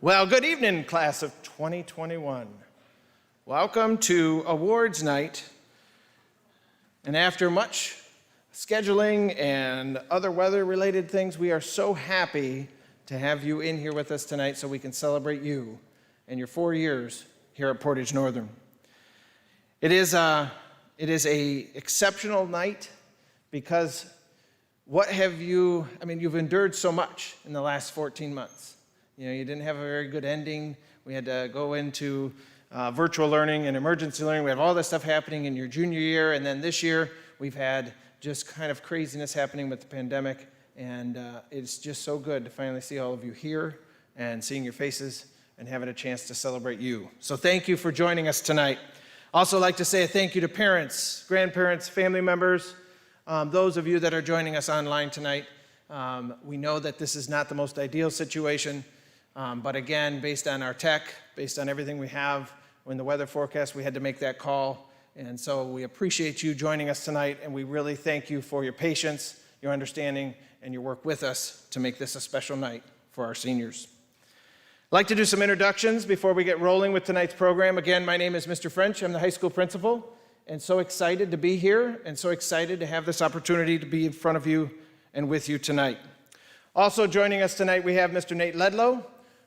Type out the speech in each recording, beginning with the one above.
Well, good evening, class of 2021. Welcome to awards night. And after much scheduling and other weather-related things, we are so happy to have you in here with us tonight so we can celebrate you and your 4 years here at Portage Northern. It is a exceptional night because you've endured so much in the last 14 months. You didn't have a very good ending. We had to go into virtual learning and emergency learning. We have all this stuff happening in your junior year, and then this year we've had just kind of craziness happening with the pandemic, and it's just so good to finally see all of you here and seeing your faces and having a chance to celebrate you. So thank you for joining us tonight. Also like to say a thank you to parents, grandparents, family members, those of you that are joining us online tonight. We know that this is not the most ideal situation. But again, based on our tech, based on everything we have, in the weather forecast, we had to make that call. And so we appreciate you joining us tonight, and we really thank you for your patience, your understanding, and your work with us to make this a special night for our seniors. I'd like to do some introductions before we get rolling with tonight's program. Again, my name is Mr. French. I'm the high school principal, and so excited to be here, and so excited to have this opportunity to be in front of you and with you tonight. Also joining us tonight, we have Mr. Nate Ledlow,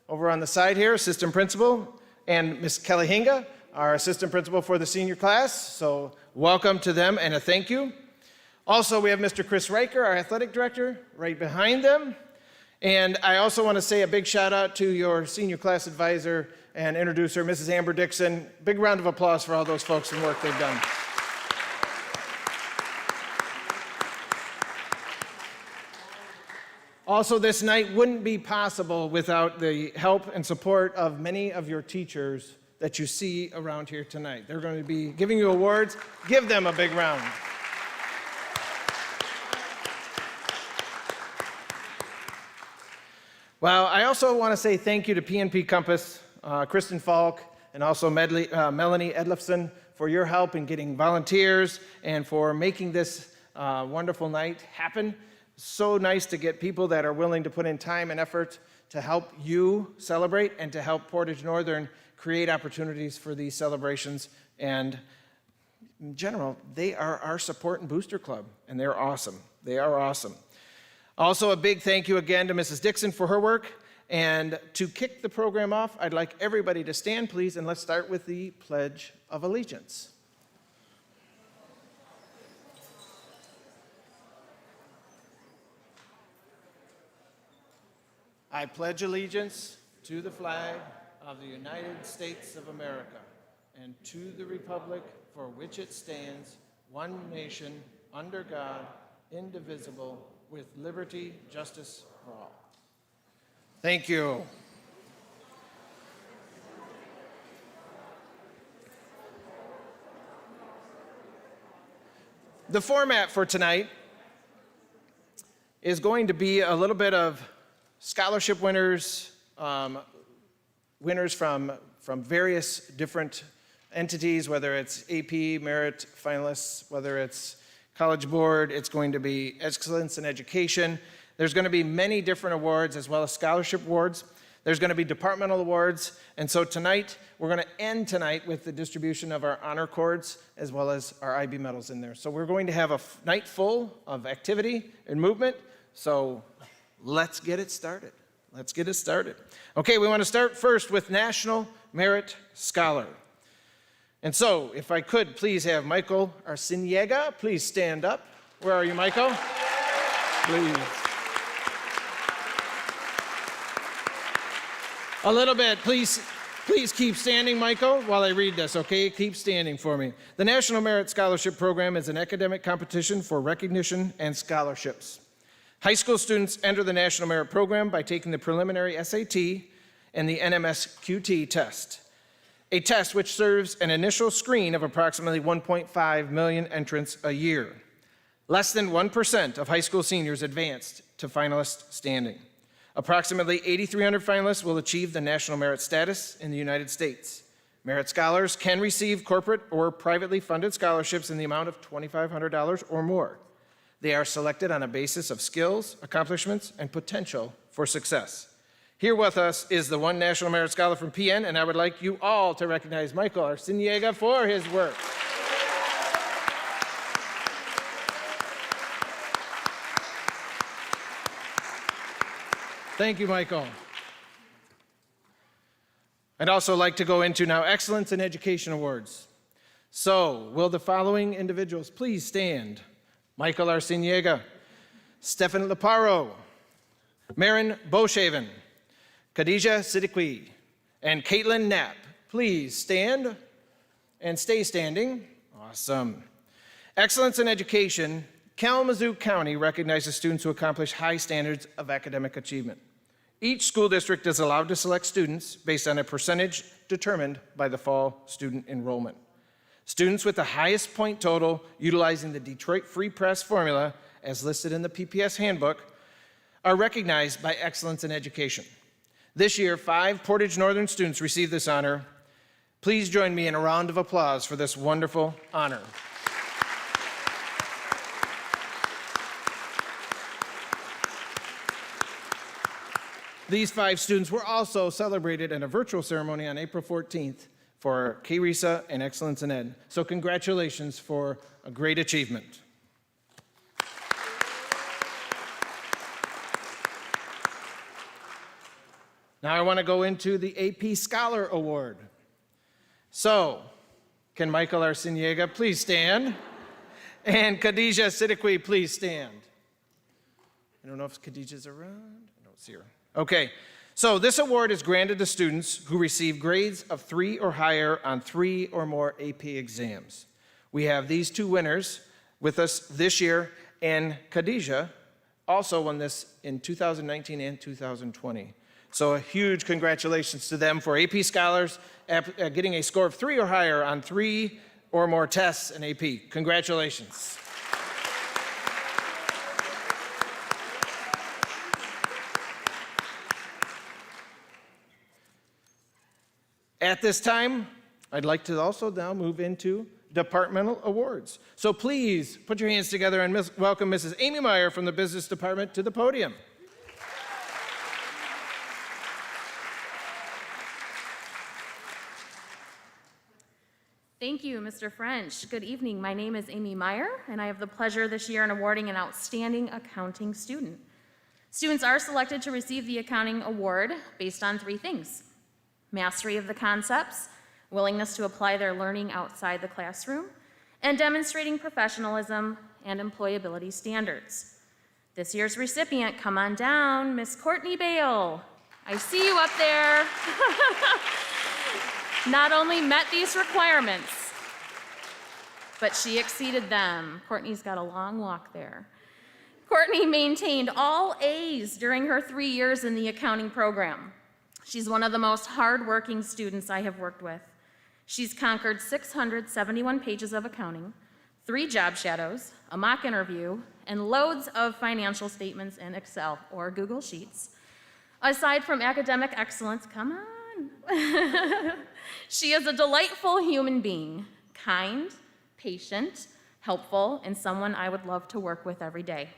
over on the side here, assistant principal, and Ms. Kelly Hinga, our assistant principal for the senior class. So welcome to them and a thank you. Also, we have Mr. Chris Riker, our athletic director, right behind them. And I also want to say a big shout out to your senior class advisor and introducer, Mrs. Amber Dixon. Big round of applause for all those folks and work they've done. Also, this night wouldn't be possible without the help and support of many of your teachers that you see around here tonight. They're going to be giving you awards. Give them a big round. Well, I also want to say thank you to PNP Compass, Kristen Falk, and also Melanie Edlifson for your help in getting volunteers and for making this wonderful night happen. So nice to get people that are willing to put in time and effort to help you celebrate and to help Portage Northern create opportunities for these celebrations. And in general, they are our support and booster club, and they're awesome. They are awesome. Also, a big thank you again to Mrs. Dixon for her work. And to kick the program off, I'd like everybody to stand, please, and let's start with the Pledge of Allegiance. I pledge allegiance to the flag of the United States of America and to the republic for which it stands, one nation, under God, indivisible, with liberty, justice for all. Thank you. The format for tonight is going to be a little bit of scholarship winners, winners from various different entities, whether it's AP, merit finalists, whether it's College Board, it's going to be Excellence in Education. There's going to be many different awards as well as scholarship awards. There's going to be departmental awards. And so tonight, we're going to end tonight with the distribution of our honor cords as well as our IB medals in there. So we're going to have a night full of activity and movement. So let's get it started. Let's get it started. Okay, we want to start first with National Merit Scholar. And so, if I could please have Michael Arciniega, please stand up. Where are you, Michael? Please. A little bit, please keep standing, Michael, while I read this, okay? Keep standing for me. The National Merit Scholarship Program is an academic competition for recognition and scholarships. High school students enter the National Merit Program by taking the preliminary SAT and the NMSQT test, a test which serves an initial screen of approximately 1.5 million entrants a year. Less than 1% of high school seniors advanced to finalist standing. Approximately 8,300 finalists will achieve the national merit status in the United States. Merit scholars can receive corporate or privately funded scholarships in the amount of $2,500 or more. They are selected on a basis of skills, accomplishments, and potential for success. Here with us is the one National Merit Scholar from PN, and I would like you all to recognize Michael Arciniega for his work. Thank you, Michael. I'd also like to go into now Excellence in Education Awards. So, will the following individuals please stand? Michael Arciniega, Stefan Leparo, Marin Boshaven, Khadija Siddiqui, and Caitlin Knapp. Please stand and stay standing. Awesome. Excellence in Education, Kalamazoo County recognizes students who accomplish high standards of academic achievement. Each school district is allowed to select students based on a percentage determined by the fall student enrollment. Students with the highest point total utilizing the Detroit Free Press formula, as listed in the PPS handbook, are recognized by Excellence in Education. This year, 5 Portage Northern students received this honor. Please join me in a round of applause for this wonderful honor. These 5 students were also celebrated in a virtual ceremony on April 14th for KRESA and Excellence in Ed. So congratulations for a great achievement. Now I want to go into the AP Scholar Award. So, can Michael Arciniega please stand? And Khadija Siddiqui, please stand. I don't know if Khadija's around. I don't see her. Okay, so this award is granted to students who receive grades of 3 or higher on 3 or more AP exams. We have these 2 winners with us this year, and Khadija also won this in 2019 and 2020. So a huge congratulations to them for AP Scholars getting a score of 3 or higher on 3 or more tests in AP. Congratulations. At this time, I'd like to also now move into departmental awards. So please put your hands together and welcome Mrs. Amy Meyer from the Business Department to the podium. Thank you, Mr. French. Good evening. My name is Amy Meyer, and I have the pleasure this year in awarding an outstanding accounting student. Students are selected to receive the accounting award based on 3 things: mastery of the concepts, willingness to apply their learning outside the classroom, and demonstrating professionalism and employability standards. This year's recipient, come on down, Miss Courtney Bale. I see you up there. Not only met these requirements, but she exceeded them. Courtney's got a long walk there. Courtney maintained all A's during her 3 years in the accounting program. She's one of the most hardworking students I have worked with. She's conquered 671 pages of accounting, 3 job shadows, a mock interview, and loads of financial statements in Excel or Google Sheets. Aside from academic excellence, come on. She is a delightful human being, kind, patient, helpful, and someone I would love to work with every day.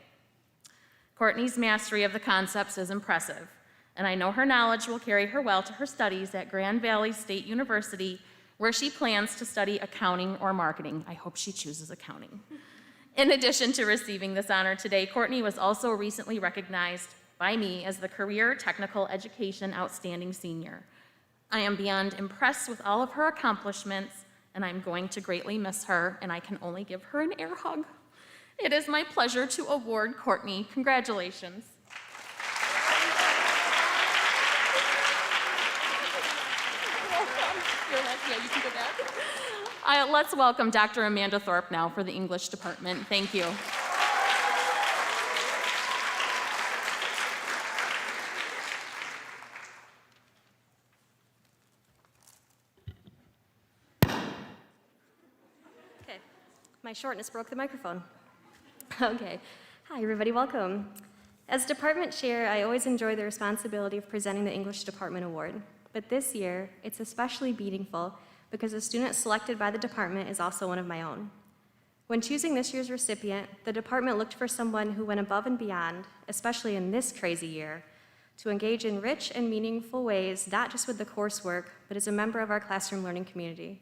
Courtney's mastery of the concepts is impressive, and I know her knowledge will carry her well to her studies at Grand Valley State University, where she plans to study accounting or marketing. I hope she chooses accounting. In addition to receiving this honor today, Courtney was also recently recognized by me as the Career Technical Education Outstanding Senior. I am beyond impressed with all of her accomplishments, and I'm going to greatly miss her, and I can only give her an air hug. It is my pleasure to award Courtney. Congratulations. Yeah, you can go back. Let's welcome Dr. Amanda Thorpe now for the English department. Thank you. My shortness broke the microphone. Okay. Hi, everybody. Welcome. As department chair, I always enjoy the responsibility of presenting the English Department Award. But this year, it's especially meaningful because the student selected by the department is also one of my own. When choosing this year's recipient, the department looked for someone who went above and beyond, especially in this crazy year, to engage in rich and meaningful ways, not just with the coursework, but as a member of our classroom learning community.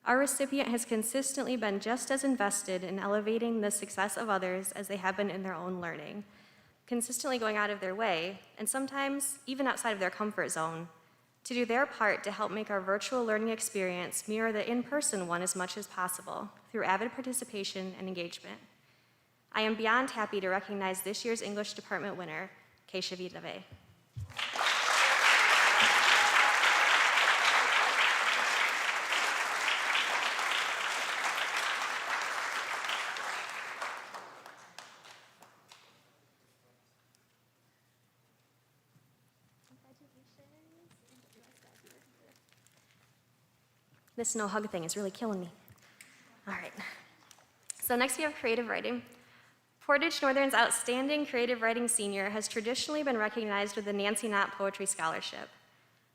Our recipient has consistently been just as invested in elevating the success of others as they have been in their own learning, consistently going out of their way, and sometimes even outside of their comfort zone, to do their part to help make our virtual learning experience mirror the in-person one as much as possible through avid participation and engagement. I am beyond happy to recognize this year's English department winner, Keisha Vidave. This no hug thing is really killing me. All right. So next we have creative writing. Portage Northern's outstanding creative writing senior has traditionally been recognized with the Nancy Knott Poetry Scholarship.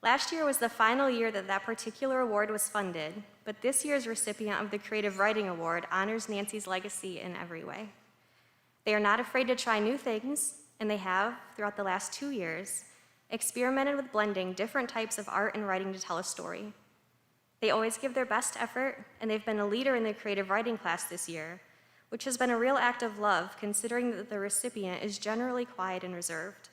Last year was the final year that that particular award was funded, but this year's recipient of the Creative Writing Award honors Nancy's legacy in every way. They are not afraid to try new things, and they have, throughout the last 2 years, experimented with blending different types of art and writing to tell a story. They always give their best effort, and they've been a leader in the creative writing class this year, which has been a real act of love considering that the recipient is generally quiet and reserved.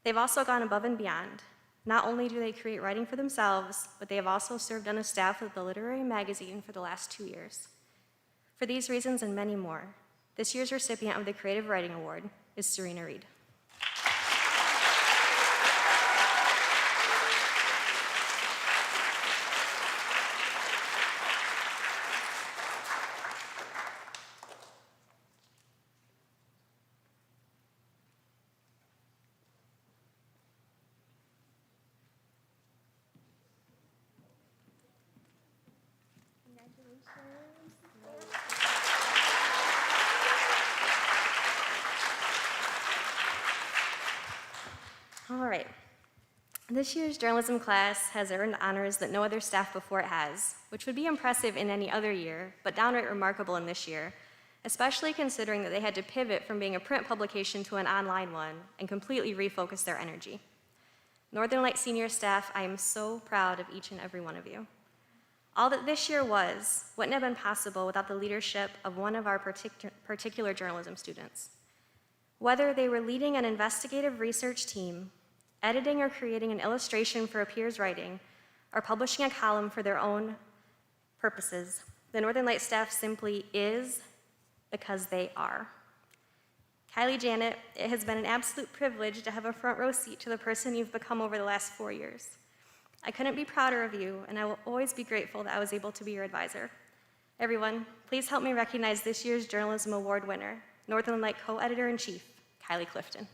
They've also gone above and beyond. Not only do they create writing for themselves, but they have also served on a staff of the literary magazine for the last 2 years. For these reasons and many more, this year's recipient of the Creative Writing Award is Serena Reed. All right. This year's journalism class has earned honors that no other staff before it has, which would be impressive in any other year, but downright remarkable in this year, especially considering that they had to pivot from being a print publication to an online one and completely refocus their energy. Northern Light senior staff, I am so proud of each and every one of you. All that this year was wouldn't have been possible without the leadership of one of our particular journalism students. Whether they were leading an investigative research team, editing or creating an illustration for a peer's writing, or publishing a column for their own purposes, the Northern Light staff simply is because they are. Kylie Janet, it has been an absolute privilege to have a front row seat to the person you've become over the last 4 years. I couldn't be prouder of you, and I will always be grateful that I was able to be your advisor. Everyone, please help me recognize this year's Journalism Award winner, Northern Light co-editor-in-chief, Kylie Clifton.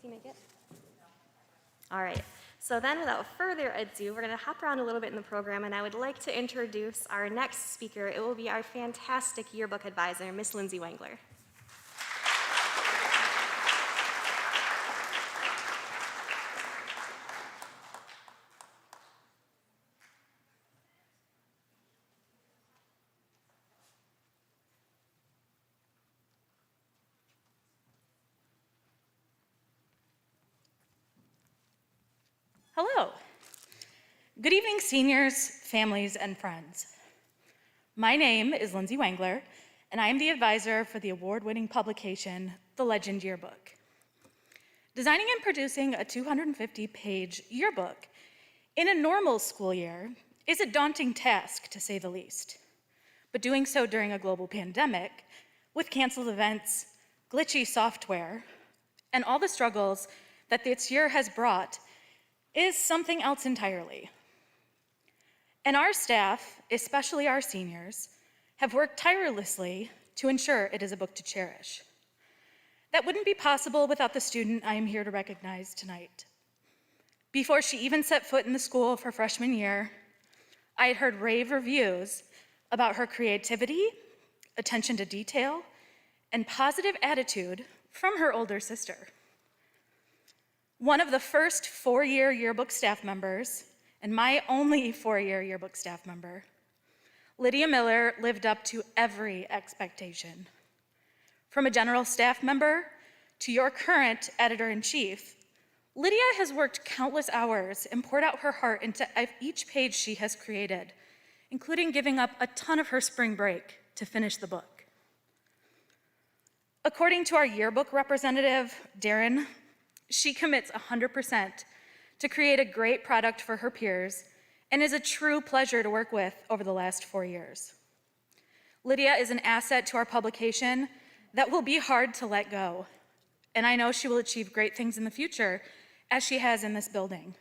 Make it? All right, so then without further ado, we're gonna hop around a little bit in the program, and I would like to introduce our next speaker. It will be our fantastic yearbook advisor, Miss Lindsay Wengler. Hello. Good evening, seniors, families, and friends. My name is Lindsay Wengler, and I am the advisor for the award-winning publication, The Legend Yearbook. Designing and producing a 250-page yearbook in a normal school year is a daunting task, to say the least. But doing so during a global pandemic, with canceled events, glitchy software, and all the struggles that this year has brought, is something else entirely. And our staff, especially our seniors, have worked tirelessly to ensure it is a book to cherish. That wouldn't be possible without the student I am here to recognize tonight. Before she even set foot in the school for freshman year, I had heard rave reviews about her creativity, attention to detail, and positive attitude from her older sister. One of the first four-year yearbook staff members, and my only four-year yearbook staff member, Lydia Miller lived up to every expectation. From a general staff member to your current editor-in-chief, Lydia has worked countless hours and poured out her heart into each page she has created, including giving up a ton of her spring break to finish the book. According to our yearbook representative, Darren, she commits 100% to create a great product for her peers and is a true pleasure to work with over the last 4 years. Lydia is an asset to our publication that will be hard to let go, and I know she will achieve great things in the future, as she has in this building.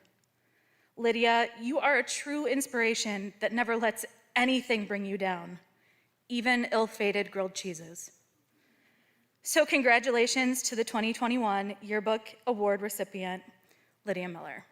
Lydia, you are a true inspiration that never lets anything bring you down, even ill-fated grilled cheeses. So congratulations to the 2021 Yearbook Award recipient, Lydia Miller.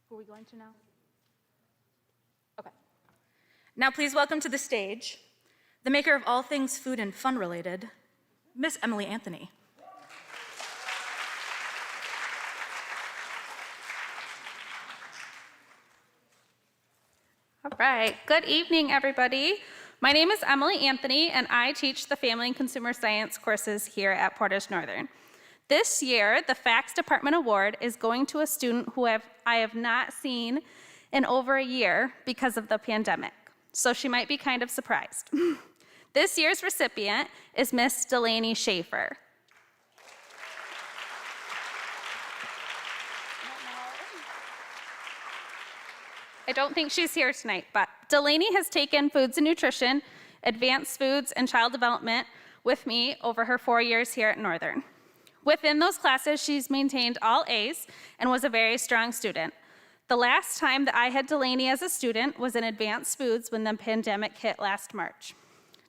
Who are we going to now? Okay. Now please welcome to the stage the maker of all things food and fun related, Miss Emily Anthony. All right, good evening, everybody. My name is Emily Anthony, and I teach the Family and Consumer Science courses here at Portage Northern. This year, the Facts Department Award is going to a student who I have not seen in over a year because of the pandemic, so she might be kind of surprised. This year's recipient is Miss Delaney Schaefer. I don't think she's here tonight, but Delaney has taken foods and nutrition, advanced foods, and child development with me over her 4 years here at Northern. Within those classes, she's maintained all A's and was a very strong student. The last time that I had Delaney as a student was in advanced foods when the pandemic hit last March.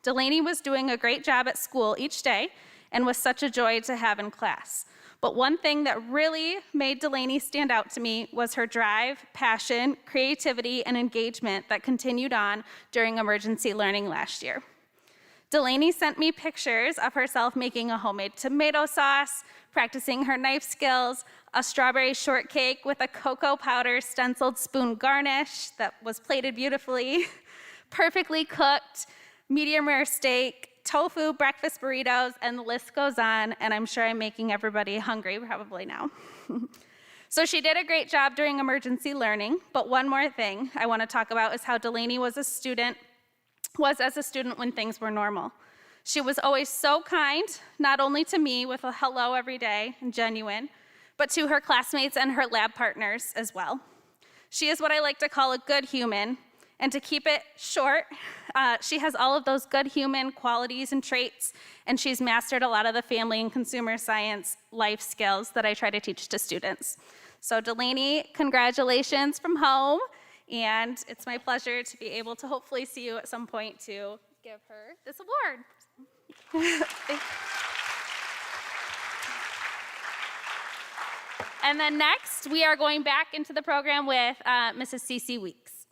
Delaney was doing a great job at school each day and was such a joy to have in class. But one thing that really made Delaney stand out to me was her drive, passion, creativity, and engagement that continued on during emergency learning last year. Delaney sent me pictures of herself making a homemade tomato sauce, practicing her knife skills, a strawberry shortcake with a cocoa powder stenciled spoon garnish that was plated beautifully, perfectly cooked, medium rare steak, tofu breakfast burritos, and the list goes on, and I'm sure I'm making everybody hungry probably now. So she did a great job during emergency learning, but one more thing I want to talk about is how Delaney was as a student when things were normal. She was always so kind, not only to me with a hello every day and genuine, but to her classmates and her lab partners as well. She is what I like to call a good human, and to keep it short, she has all of those good human qualities and traits, and she's mastered a lot of the family and consumer science life skills that I try to teach to students. So Delaney, congratulations from home. And it's my pleasure to be able to hopefully see you at some point to give her this award. And then next, we are going back into the program with Mrs. Cece Weeks.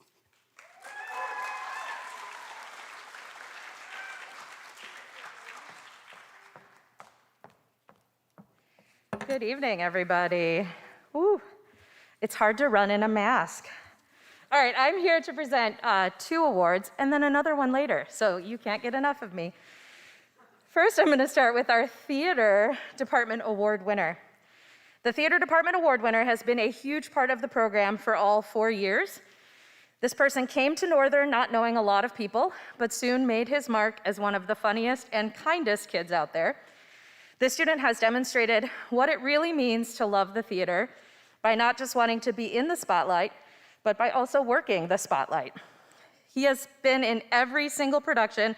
Good evening, everybody. Ooh, it's hard to run in a mask. All right, I'm here to present 2 awards and then another one later, so you can't get enough of me. First, I'm going to start with our Theater Department Award winner. The Theater Department Award winner has been a huge part of the program for all 4 years. This person came to Northern not knowing a lot of people, but soon made his mark as one of the funniest and kindest kids out there. This student has demonstrated what it really means to love the theater by not just wanting to be in the spotlight, but by also working the spotlight. He has been in every single production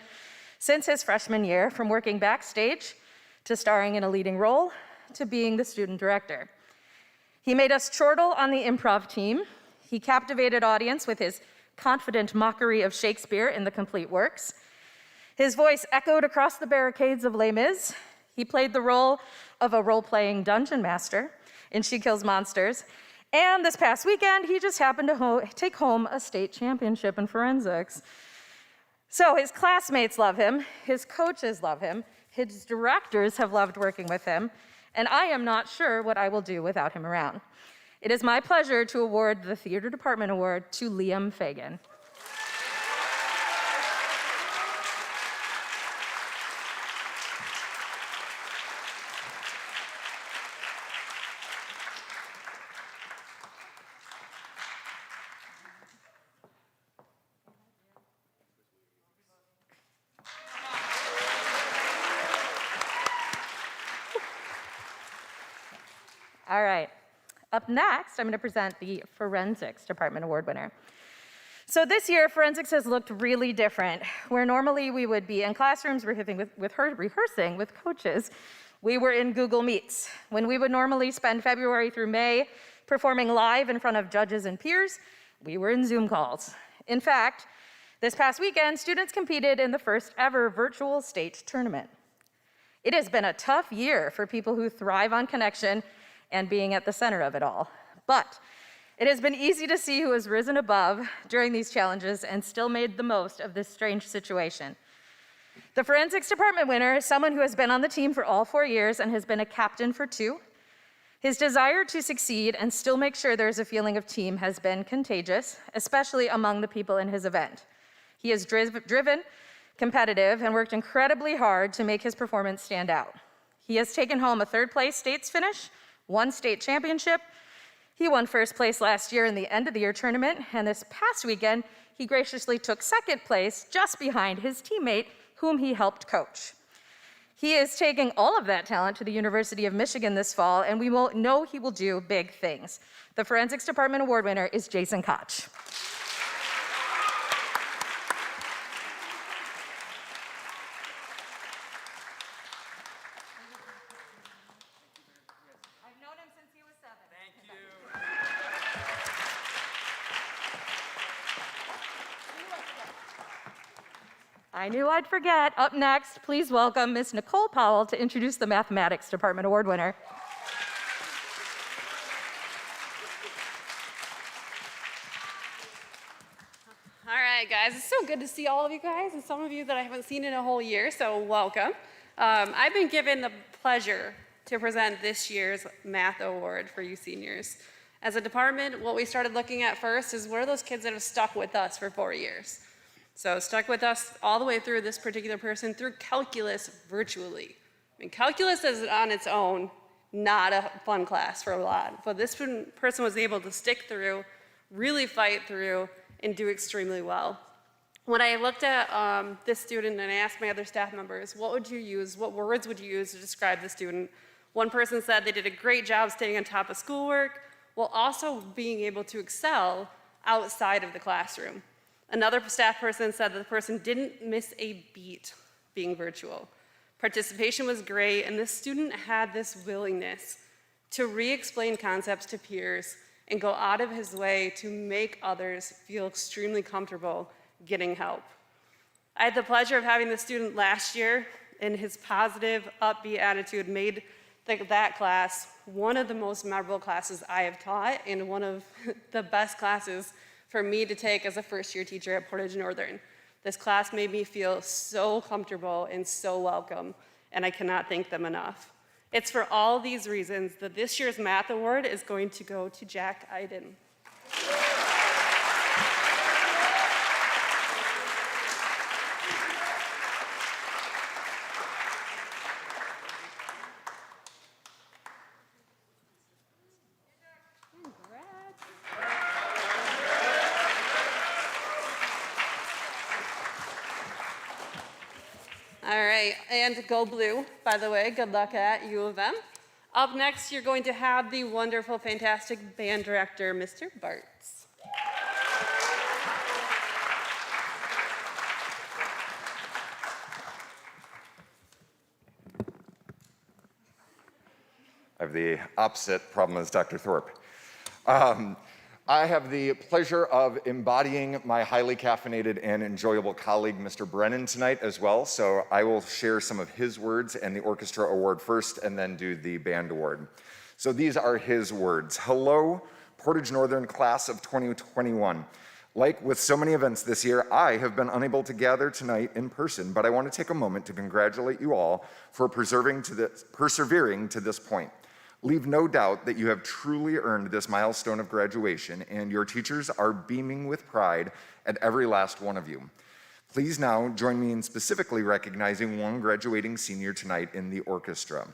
since his freshman year, from working backstage to starring in a leading role to being the student director. He made us chortle on the improv team. He captivated audience with his confident mockery of Shakespeare in the complete works. His voice echoed across the barricades of Les Mis. He played the role of a role-playing dungeon master in She Kills Monsters. And this past weekend, he just happened to take home a state championship in forensics. So his classmates love him, his coaches love him, his directors have loved working with him, and I am not sure what I will do without him around. It is my pleasure to award the Theater Department Award to Liam Fagan. All right. Up next, I'm going to present the Forensics Department Award winner. So this year, forensics has looked really different. Where normally we would be in classrooms rehearsing with coaches, we were in Google Meets. When we would normally spend February through May performing live in front of judges and peers, we were in Zoom calls. In fact, this past weekend, students competed in the first ever virtual state tournament. It has been a tough year for people who thrive on connection and being at the center of it all. But it has been easy to see who has risen above during these challenges and still made the most of this strange situation. The Forensics Department winner is someone who has been on the team for all 4 years and has been a captain for 2. His desire to succeed and still make sure there's a feeling of team has been contagious, especially among the people in his event. He is driven, competitive, and worked incredibly hard to make his performance stand out. He has taken home a 3rd place states finish, 1 state championship. He won 1st place last year in the end of the year tournament, and this past weekend, he graciously took 2nd place just behind his teammate, whom he helped coach. He is taking all of that talent to the University of Michigan this fall, and we will know he will do big things. The Forensics Department Award winner is Jason Koch. I knew I'd forget. Up next, please welcome Ms. Nicole Powell to introduce the Mathematics Department Award winner. All right, guys, it's so good to see all of you guys and some of you that I haven't seen in a whole year, so welcome. I've been given the pleasure to present this year's Math Award for you seniors. As a department, what we started looking at first is what are those kids that have stuck with us for 4 years? So stuck with us all the way through this particular person through calculus virtually. I mean, calculus is on its own not a fun class for a lot, but this person was able to stick through, really fight through, and do extremely well. When I looked at this student and I asked my other staff members, what would you use, what words would you use to describe the student? One person said they did a great job staying on top of schoolwork while also being able to excel outside of the classroom. Another staff person said that the person didn't miss a beat being virtual. Participation was great, and this student had this willingness to re-explain concepts to peers and go out of his way to make others feel extremely comfortable getting help. I had the pleasure of having the student last year, and his positive, upbeat attitude made that class one of the most memorable classes I have taught and one of the best classes for me to take as a first-year teacher at Portage Northern. This class made me feel so comfortable and so welcome, and I cannot thank them enough. It's for all these reasons that this year's Math Award is going to go to Jack Iden. tonight. And go blue, by the way. Good luck at U of M. Up next, you're going to have the wonderful, fantastic band director, Mr. Bartz. I have the opposite problem as Dr. Thorpe. I have the pleasure of embodying my highly caffeinated and enjoyable colleague, Mr. Brennan, tonight as well. So I will share some of his words and the orchestra award first, and then do the band award. So these are his words. Hello, Portage Northern class of 2021. Like with so many events this year, I have been unable to gather tonight in person, but I want to take a moment to congratulate you all for persevering to this point. Leave no doubt that you have truly earned this milestone of graduation, and your teachers are beaming with pride at every last one of you. Please now join me in specifically recognizing one graduating senior tonight in the orchestra.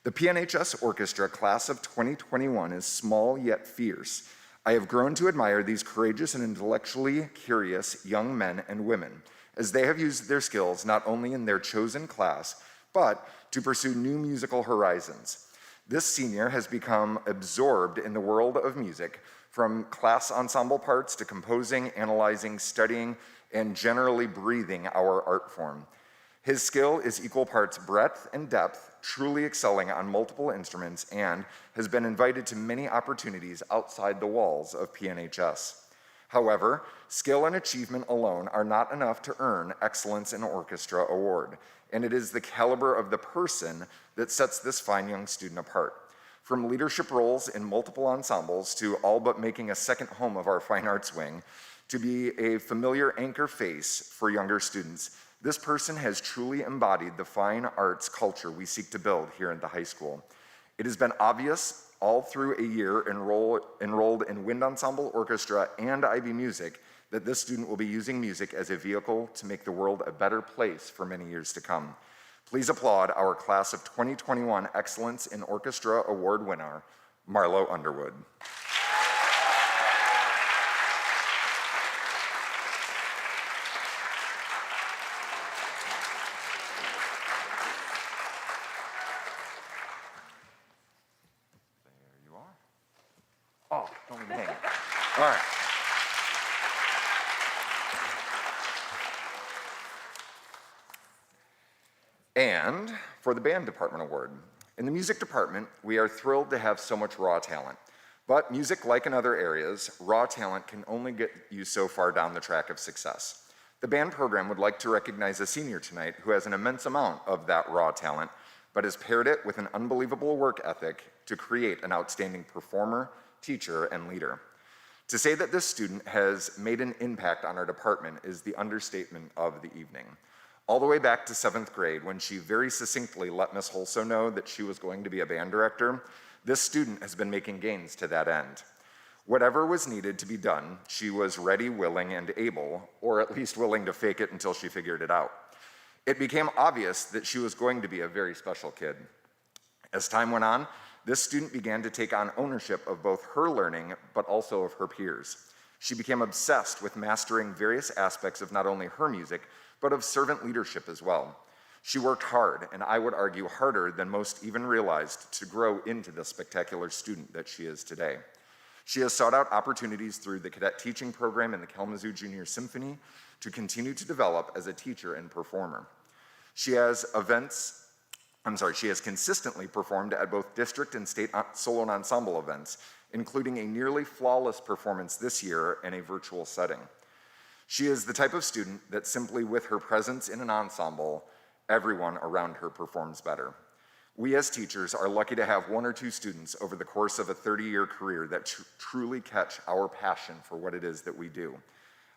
The PNHS Orchestra class of 2021 is small yet fierce. I have grown to admire these courageous and intellectually curious young men and women, as they have used their skills not only in their chosen class, but to pursue new musical horizons. This senior has become absorbed in the world of music, from class ensemble parts to composing, analyzing, studying, and generally breathing our art form. His skill is equal parts breadth and depth, truly excelling on multiple instruments, and has been invited to many opportunities outside the walls of PNHS. However, skill and achievement alone are not enough to earn Excellence in Orchestra Award, and it is the caliber of the person that sets this fine young student apart. From leadership roles in multiple ensembles to all but making a second home of our fine arts wing, to be a familiar anchor face for younger students, this person has truly embodied the fine arts culture we seek to build here at the high school. It has been obvious all through a year enrolled in wind ensemble, orchestra, and IB music that this student will be using music as a vehicle to make the world a better place for many years to come. Please applaud our class of 2021 Excellence in Orchestra Award winner, Marlo Underwood. There you are. Oh, don't even hang it. All right. And for the Band Department Award. In the music department, we are thrilled to have so much raw talent. But music, like in other areas, raw talent can only get you so far down the track of success. The band program would like to recognize a senior tonight who has an immense amount of that raw talent, but has paired it with an unbelievable work ethic to create an outstanding performer, teacher, and leader. To say that this student has made an impact on our department is the understatement of the evening. All the way back to 7th grade, when she very succinctly let Miss Holso know that she was going to be a band director, this student has been making gains to that end. Whatever was needed to be done, she was ready, willing, and able, or at least willing to fake it until she figured it out. It became obvious that she was going to be a very special kid. As time went on, this student began to take on ownership of both her learning, but also of her peers. She became obsessed with mastering various aspects of not only her music, but of servant leadership as well. She worked hard, and I would argue harder than most even realized, to grow into the spectacular student that she is today. She has sought out opportunities through the cadet teaching program in the Kalamazoo Junior Symphony to continue to develop as a teacher and performer. She has consistently performed at both district and state solo and ensemble events, including a nearly flawless performance this year in a virtual setting. She is the type of student that simply with her presence in an ensemble, everyone around her performs better. We as teachers are lucky to have one or two students over the course of a 30-year career that truly catch our passion for what it is that we do.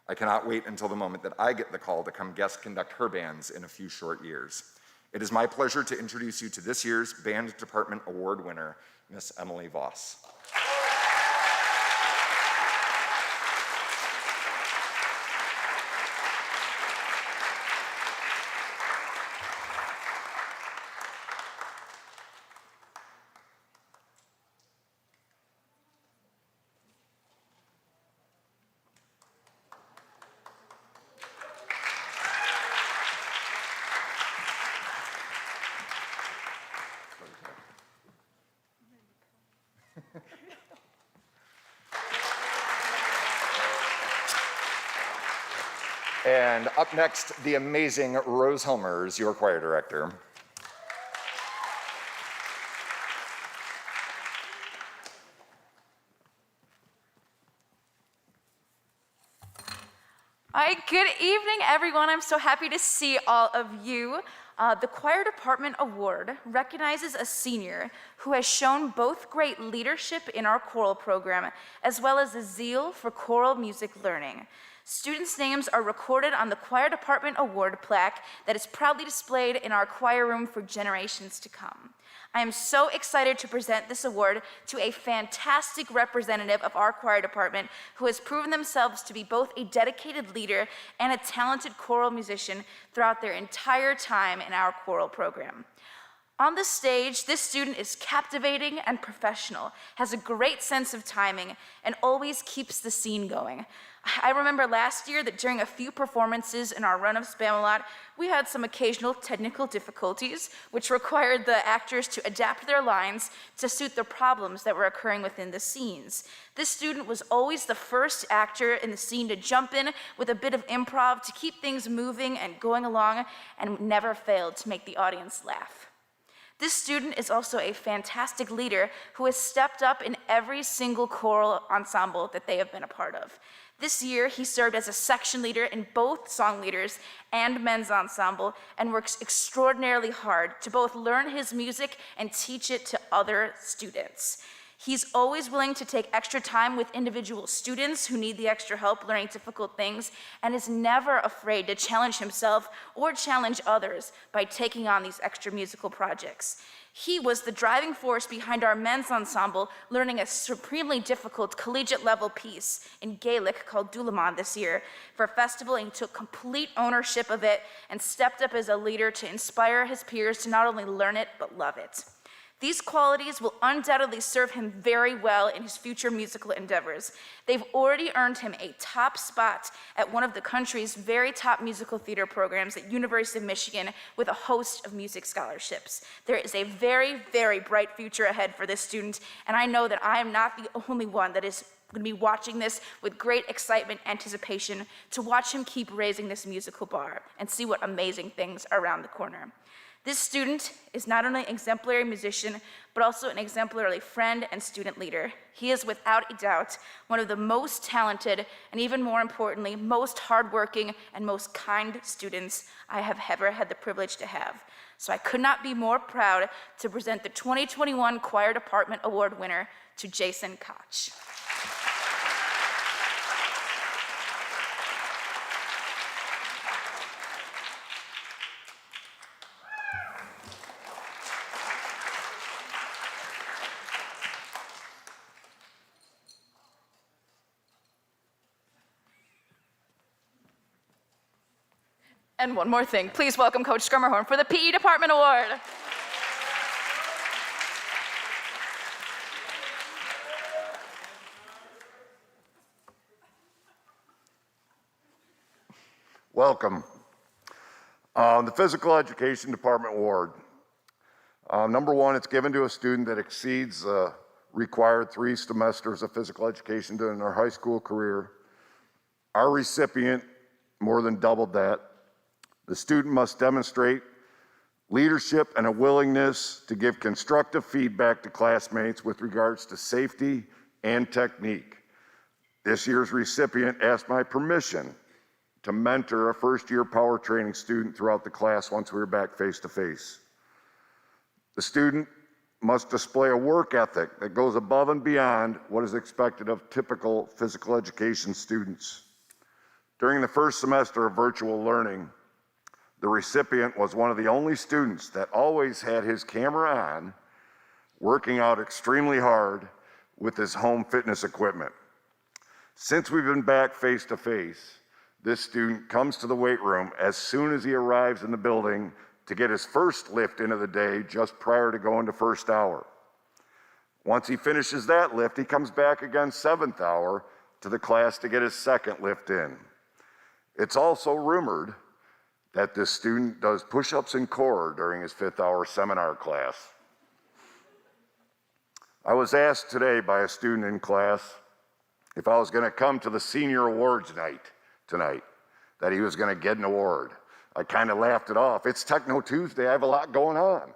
I cannot wait until the moment that I get the call to come guest conduct her bands in a few short years. It is my pleasure to introduce you to this year's Band Department Award winner, Miss Emily Voss. And up next, the amazing Rose Helmers, your choir director. All right, good evening, everyone. I'm so happy to see all of you. The Choir Department Award recognizes a senior who has shown both great leadership in our choral program, as well as a zeal for choral music learning. Students' names are recorded on the Choir Department Award plaque that is proudly displayed in our choir room for generations to come. I am so excited to present this award to a fantastic representative of our choir department who has proven themselves to be both a dedicated leader and a talented choral musician throughout their entire time in our choral program. On the stage, this student is captivating and professional, has a great sense of timing, and always keeps the scene going. I remember last year that during a few performances in our run of Spamalot, we had some occasional technical difficulties, which required the actors to adapt their lines to suit the problems that were occurring within the scenes. This student was always the first actor in the scene to jump in with a bit of improv to keep things moving and going along, and never failed to make the audience laugh. This student is also a fantastic leader who has stepped up in every single choral ensemble that they have been a part of. This year, he served as a section leader in both song leaders and men's ensemble and works extraordinarily hard to both learn his music and teach it to other students. He's always willing to take extra time with individual students who need the extra help learning difficult things, and is never afraid to challenge himself or challenge others by taking on these extra musical projects. He was the driving force behind our men's ensemble learning a supremely difficult collegiate level piece in Gaelic called Dulamon this year for a festival, and he took complete ownership of it and stepped up as a leader to inspire his peers to not only learn it, but love it. These qualities will undoubtedly serve him very well in his future musical endeavors. They've already earned him a top spot at one of the country's very top musical theater programs at University of Michigan with a host of music scholarships. There is a very, very bright future ahead for this student, and I know that I am not the only one that is going to be watching this with great excitement, anticipation, to watch him keep raising this musical bar and see what amazing things are around the corner. This student is not only an exemplary musician, but also an exemplary friend and student leader. He is without a doubt one of the most talented, and even more importantly, most hardworking and most kind students I have ever had the privilege to have. So I could not be more proud to present the 2021 Choir Department Award winner to Jason Koch. And one more thing, please welcome Coach Skrummerhorn for the PE Department Award. Welcome. The Physical Education Department Award. Number one, it's given to a student that exceeds required 3 semesters of physical education during their high school career. Our recipient more than doubled that. The student must demonstrate leadership and a willingness to give constructive feedback to classmates with regards to safety and technique. This year's recipient asked my permission to mentor a first-year power training student throughout the class once we were back face-to-face. The student must display a work ethic that goes above and beyond what is expected of typical physical education students. During the first semester of virtual learning, the recipient was one of the only students that always had his camera on, working out extremely hard with his home fitness equipment. Since we've been back face-to-face, this student comes to the weight room as soon as he arrives in the building to get his first lift into the day just prior to going to first hour. Once he finishes that lift, he comes back again 7th hour to the class to get his second lift in. It's also rumored that this student does push-ups and core during his 5th hour seminar class. I was asked today by a student in class if I was going to come to the senior awards night tonight, that he was going to get an award. I kind of laughed it off. It's Techno Tuesday, I have a lot going on.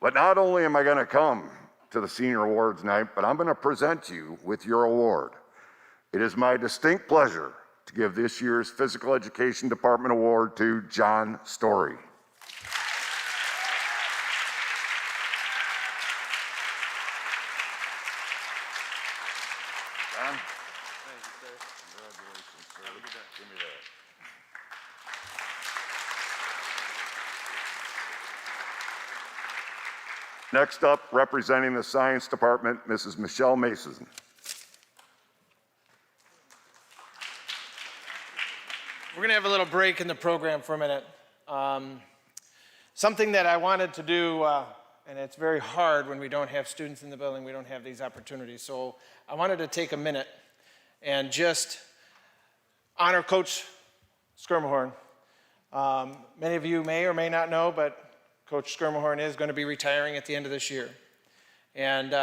But not only am I going to come to the Senior Awards night, but I'm going to present you with your award. It is my distinct pleasure to give this year's Physical Education Department Award to John Story. John? Thank you, sir. Congratulations, sir. Have a good day. Give me that. Next up, representing the Science Department, Mrs. Michelle Mason. We're going to have a little break in the program for a minute. Something that I wanted to do, and it's very hard when we don't have students in the building, we don't have these opportunities. So I wanted to take a minute and just honor Coach Skirmahorn. Many of you may or may not know, but Coach Skirmahorn is going to be retiring at the end of this year. And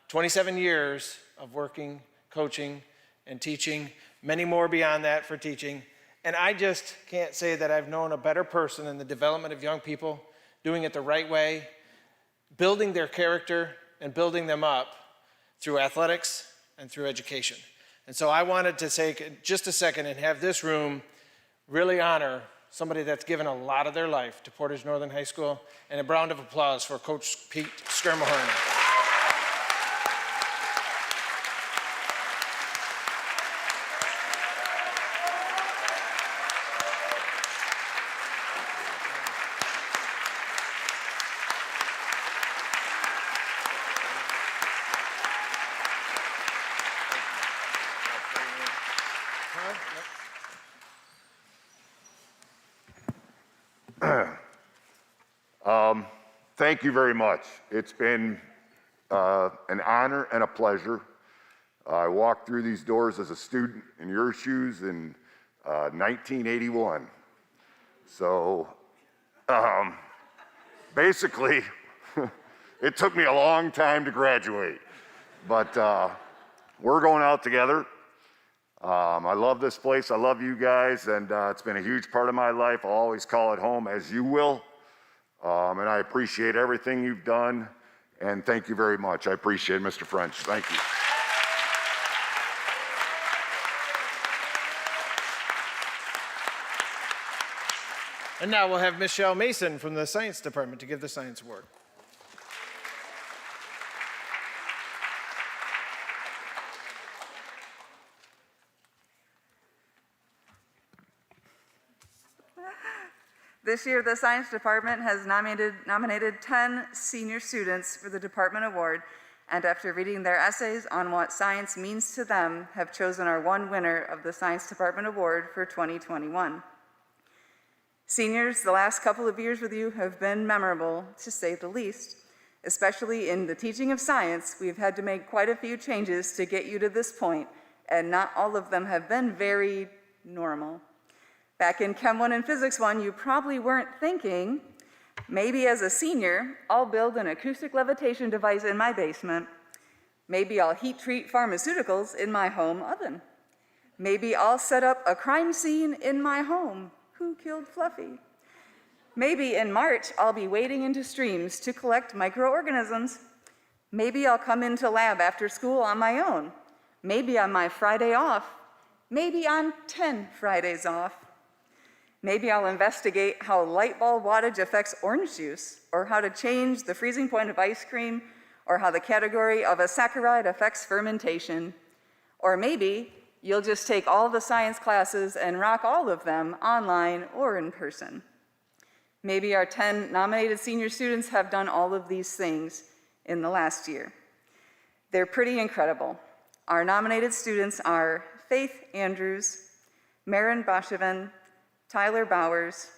27 years of working, coaching, and teaching, many more beyond that for teaching. And I just can't say that I've known a better person in the development of young people, doing it the right way, building their character and building them up through athletics and through education. And so I wanted to take just a second and have this room really honor somebody that's given a lot of their life to Portage Northern High School, and a round of applause for Coach Pete Skirmahorn. Thank you very much. It's been an honor and a pleasure. I walked through these doors as a student in your shoes in 1981. So basically, it took me a long time to graduate, but we're going out together. I love this place, I love you guys, and it's been a huge part of my life. I'll always call it home, as you will. And I appreciate everything you've done, and thank you very much. I appreciate it, Mr. French. Thank you. And now we'll have Michelle Mason from the Science Department to give the Science Award. This year, the Science Department has nominated 10 senior students for the Department Award, and after reading their essays on what science means to them, have chosen our one winner of the Science Department Award for 2021. Seniors, the last couple of years with you have been memorable, to say the least. Especially in the teaching of science, we've had to make quite a few changes to get you to this point, and not all of them have been very normal. Back in Chem 1 and Physics 1, you probably weren't thinking, maybe as a senior, I'll build an acoustic levitation device in my basement. Maybe I'll heat treat pharmaceuticals in my home oven. Maybe I'll set up a crime scene in my home. Who killed Fluffy? Maybe in March, I'll be wading into streams to collect microorganisms. Maybe I'll come into lab after school on my own. Maybe on my Friday off. Maybe on 10 Fridays off. Maybe I'll investigate how light bulb wattage affects orange juice, or how to change the freezing point of ice cream, or how the category of a saccharide affects fermentation. Or maybe you'll just take all the science classes and rock all of them online or in person. Maybe our 10 nominated senior students have done all of these things in the last year. They're pretty incredible. Our nominated students are Faith Andrews, Marin Boschevin, Tyler Bowers,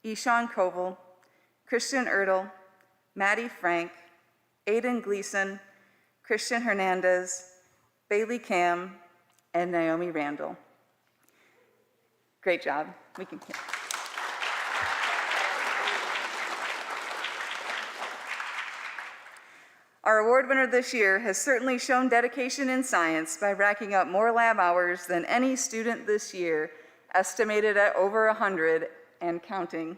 Ishan Koval, Christian Ertl, Maddie Frank, Aiden Gleason, Christian Hernandez, Bailey Cam, and Naomi Randall. Great job. We can. Our award winner this year has certainly shown dedication in science by racking up more lab hours than any student this year, estimated at over 100 and counting.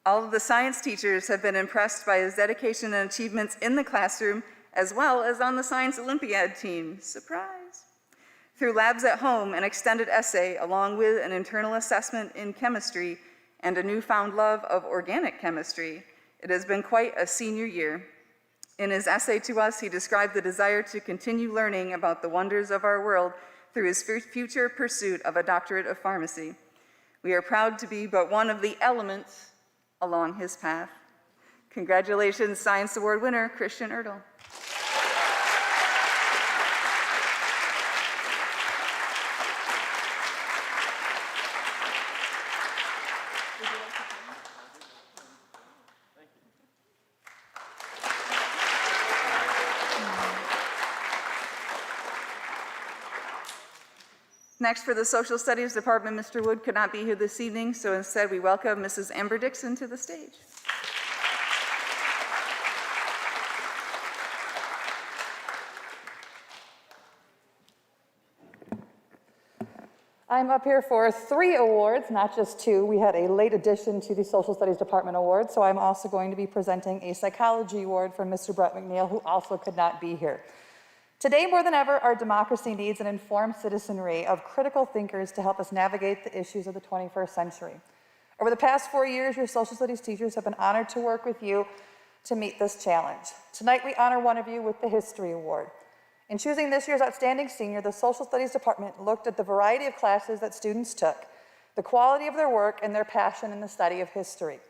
All of the science teachers have been impressed by his dedication and achievements in the classroom, as well as on the Science Olympiad team. Surprise! Through labs at home, an extended essay, along with an internal assessment in chemistry and a newfound love of organic chemistry, it has been quite a senior year. In his essay to us, he described the desire to continue learning about the wonders of our world through his future pursuit of a doctorate of pharmacy. We are proud to be but one of the elements along his path. Congratulations, Science Award winner, Christian Ertl. Next, for the Social Studies Department, Mr. Wood could not be here this evening, so instead we welcome Mrs. Amber Dixon to the stage. I'm up here for 3 awards, not just 2. We had a late addition to the Social Studies Department Award, so I'm also going to be presenting a Psychology Award from Mr. Brett McNeil, who also could not be here. Today, more than ever, our democracy needs an informed citizenry of critical thinkers to help us navigate the issues of the 21st century. Over the past 4 years, your social studies teachers have been honored to work with you to meet this challenge. Tonight, we honor one of you with the History Award. In choosing this year's Outstanding Senior, the Social Studies Department looked at the variety of classes that students took, the quality of their work, and their passion in the study of history.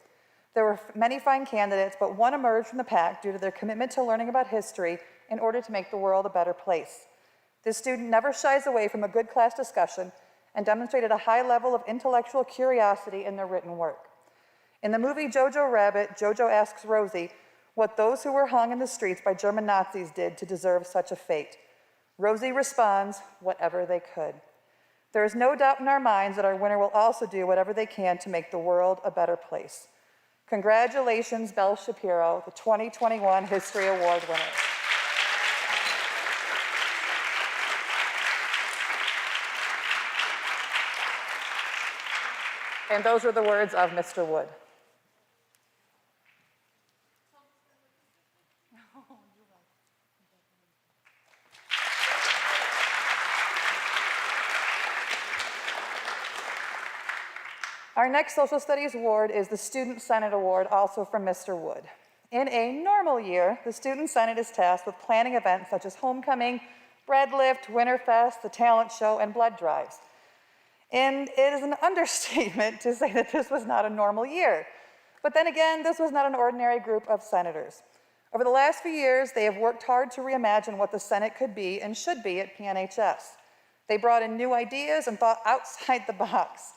There were many fine candidates, but one emerged from the pack due to their commitment to learning about history in order to make the world a better place. This student never shies away from a good class discussion and demonstrated a high level of intellectual curiosity in their written work. In the movie Jojo Rabbit, Jojo asks Rosie what those who were hung in the streets by German Nazis did to deserve such a fate. Rosie responds, whatever they could. There is no doubt in our minds that our winner will also do whatever they can to make the world a better place. Congratulations, Belle Shapiro, the 2021 History Award winner. And those were the words of Mr. Wood. Our next Social Studies Award is the Student Senate Award, also from Mr. Wood. In a normal year, the Student Senate is tasked with planning events such as homecoming, bread lift, Winterfest, the talent show, and blood drives. And it is an understatement to say that this was not a normal year. But then again, this was not an ordinary group of senators. Over the last few years, they have worked hard to reimagine what the Senate could be and should be at PNHS. They brought in new ideas and thought outside the box.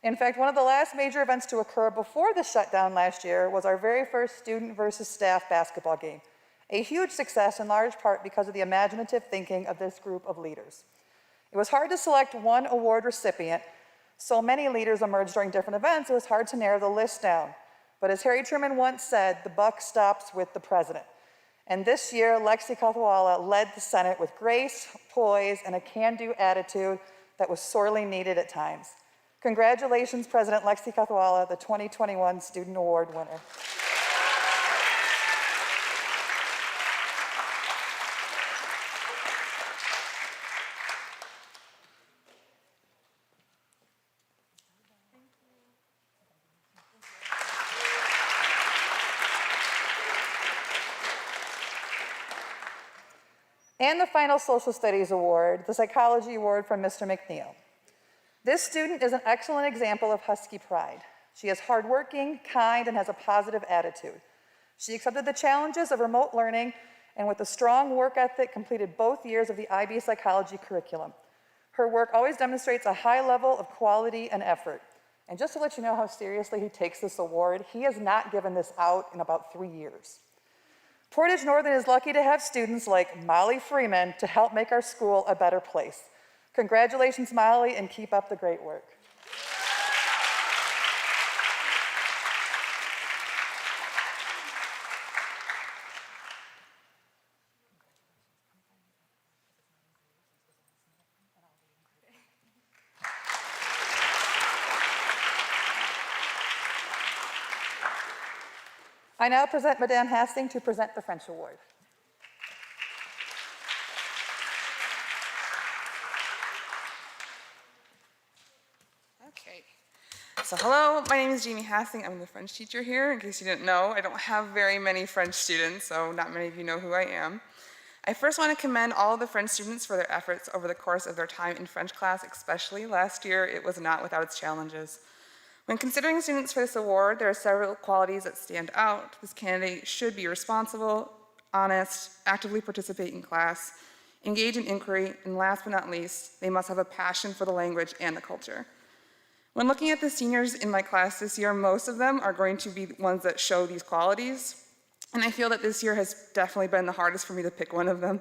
In fact, one of the last major events to occur before the shutdown last year was our very first student versus staff basketball game. A huge success in large part because of the imaginative thinking of this group of leaders. It was hard to select one award recipient. So many leaders emerged during different events, it was hard to narrow the list down. But as Harry Truman once said, the buck stops with the president. And this year, Lexi Kathwala led the Senate with grace, poise, and a can-do attitude that was sorely needed at times. Congratulations, President Lexi Kathwala, the 2021 Student Award winner. And the final Social Studies Award, the Psychology Award from Mr. McNeil. This student is an excellent example of Husky pride. She is hardworking, kind, and has a positive attitude. She accepted the challenges of remote learning and with a strong work ethic completed both years of the IB Psychology curriculum. Her work always demonstrates a high level of quality and effort. And just to let you know how seriously he takes this award, he has not given this out in about 3 years. Portage Northern is lucky to have students like Molly Freeman to help make our school a better place. Congratulations, Molly, and keep up the great work. I now present Madame Hastings to present the French Award. Okay. So hello, my name is Jamie Hastings. I'm the French teacher here. In case you didn't know, I don't have very many French students, so not many of you know who I am. I first want to commend all of the French students for their efforts over the course of their time in French class, especially last year. It was not without its challenges. When considering students for this award, there are several qualities that stand out. This candidate should be responsible, honest, actively participate in class, engage in inquiry, and last but not least, they must have a passion for the language and the culture. When looking at the seniors in my class this year, most of them are going to be ones that show these qualities. And I feel that this year has definitely been the hardest for me to pick one of them.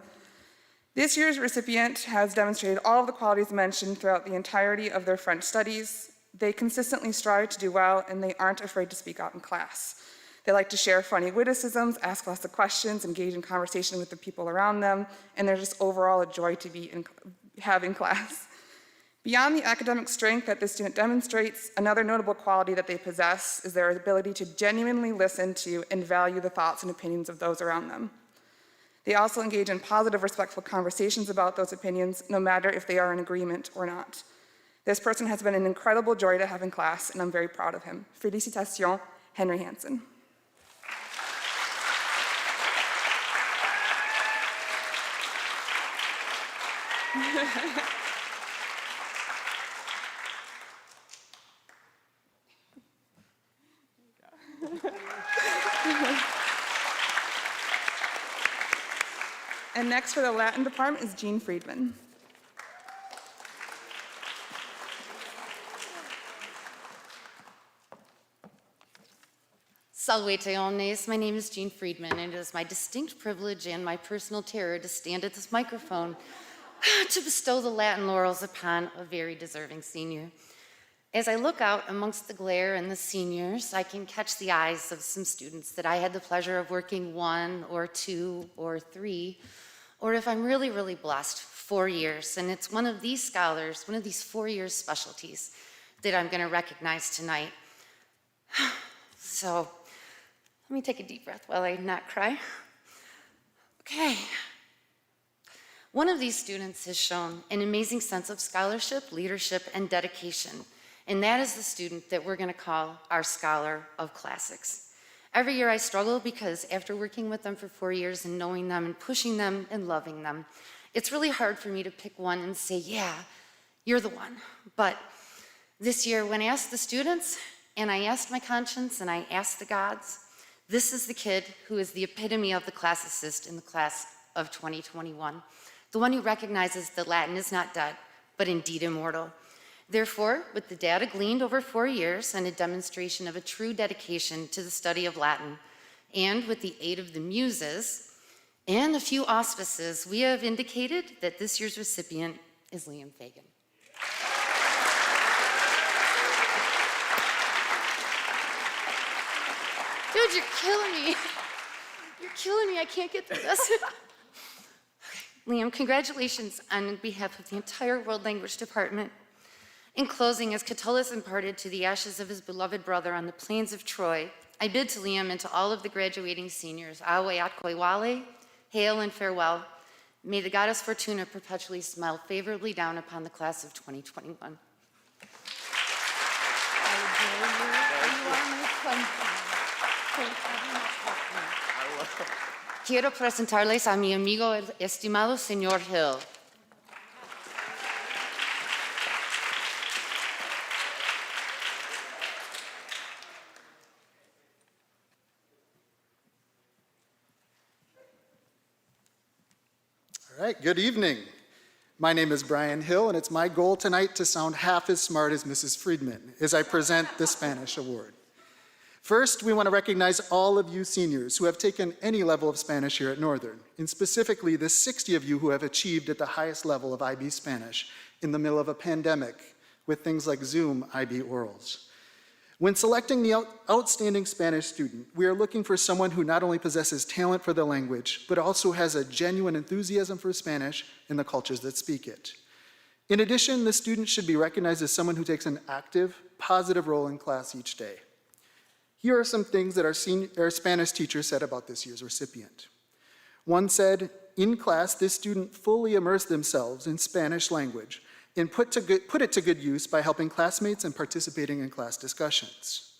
This year's recipient has demonstrated all of the qualities mentioned throughout the entirety of their French studies. They consistently strive to do well, and they aren't afraid to speak out in class. They like to share funny witticisms, ask lots of questions, engage in conversation with the people around them, and they're just overall a joy to be having class. Beyond the academic strength that this student demonstrates, another notable quality that they possess is their ability to genuinely listen to and value the thoughts and opinions of those around them. They also engage in positive, respectful conversations about those opinions, no matter if they are in agreement or not. This person has been an incredible joy to have in class, and I'm very proud of him. Félicitations, Henry Hansen. And next for the Latin department is Jean Friedman. Salvete omnes, my name is Jean Friedman, and it is my distinct privilege and my personal terror to stand at this microphone to bestow the Latin laurels upon a very deserving senior. As I look out amongst the glare and the seniors, I can catch the eyes of some students that I had the pleasure of working 1 or 2 or 3, or if I'm really, really blessed, 4 years. And it's one of these scholars, one of these 4 years specialties that I'm gonna recognize tonight. So let me take a deep breath while I not cry. Okay. One of these students has shown an amazing sense of scholarship, leadership, and dedication. And that is the student that we're gonna call our Scholar of Classics. Every year I struggle because after working with them for 4 years and knowing them and pushing them and loving them, it's really hard for me to pick one and say, yeah, you're the one. But this year when I asked the students, and I asked my conscience, and I asked the gods, this is the kid who is the epitome of the classicist in the class of 2021. The one who recognizes that Latin is not dead, but indeed immortal. Therefore, with the data gleaned over 4 years and a demonstration of a true dedication to the study of Latin, and with the aid of the muses and a few auspices, we have indicated that this year's recipient is Liam Fagan. Dude, you're killing me. You're killing me. I can't get through this. Liam, congratulations on behalf of the entire World Language Department. In closing, as Catullus imparted to the ashes of his beloved brother on the plains of Troy, I bid to Liam and to all of the graduating seniors, Awe atque wale, hail and farewell. May the goddess Fortuna perpetually smile favorably down upon the class of 2021. Quiero presentarles a mi amigo, el estimado señor Hill. All right, good evening. My name is Brian Hill, and it's my goal tonight to sound half as smart as Mrs. Friedman as I present the Spanish Award. First, we want to recognize all of you seniors who have taken any level of Spanish here at Northern, and specifically the 60 of you who have achieved at the highest level of IB Spanish in the middle of a pandemic with things like Zoom IB orals. When selecting the outstanding Spanish student, we are looking for someone who not only possesses talent for the language, but also has a genuine enthusiasm for Spanish and the cultures that speak it. In addition, the student should be recognized as someone who takes an active, positive role in class each day. Here are some things that our Spanish teacher said about this year's recipient. One said, in class, this student fully immersed themselves in Spanish language and put it to good use by helping classmates and participating in class discussions.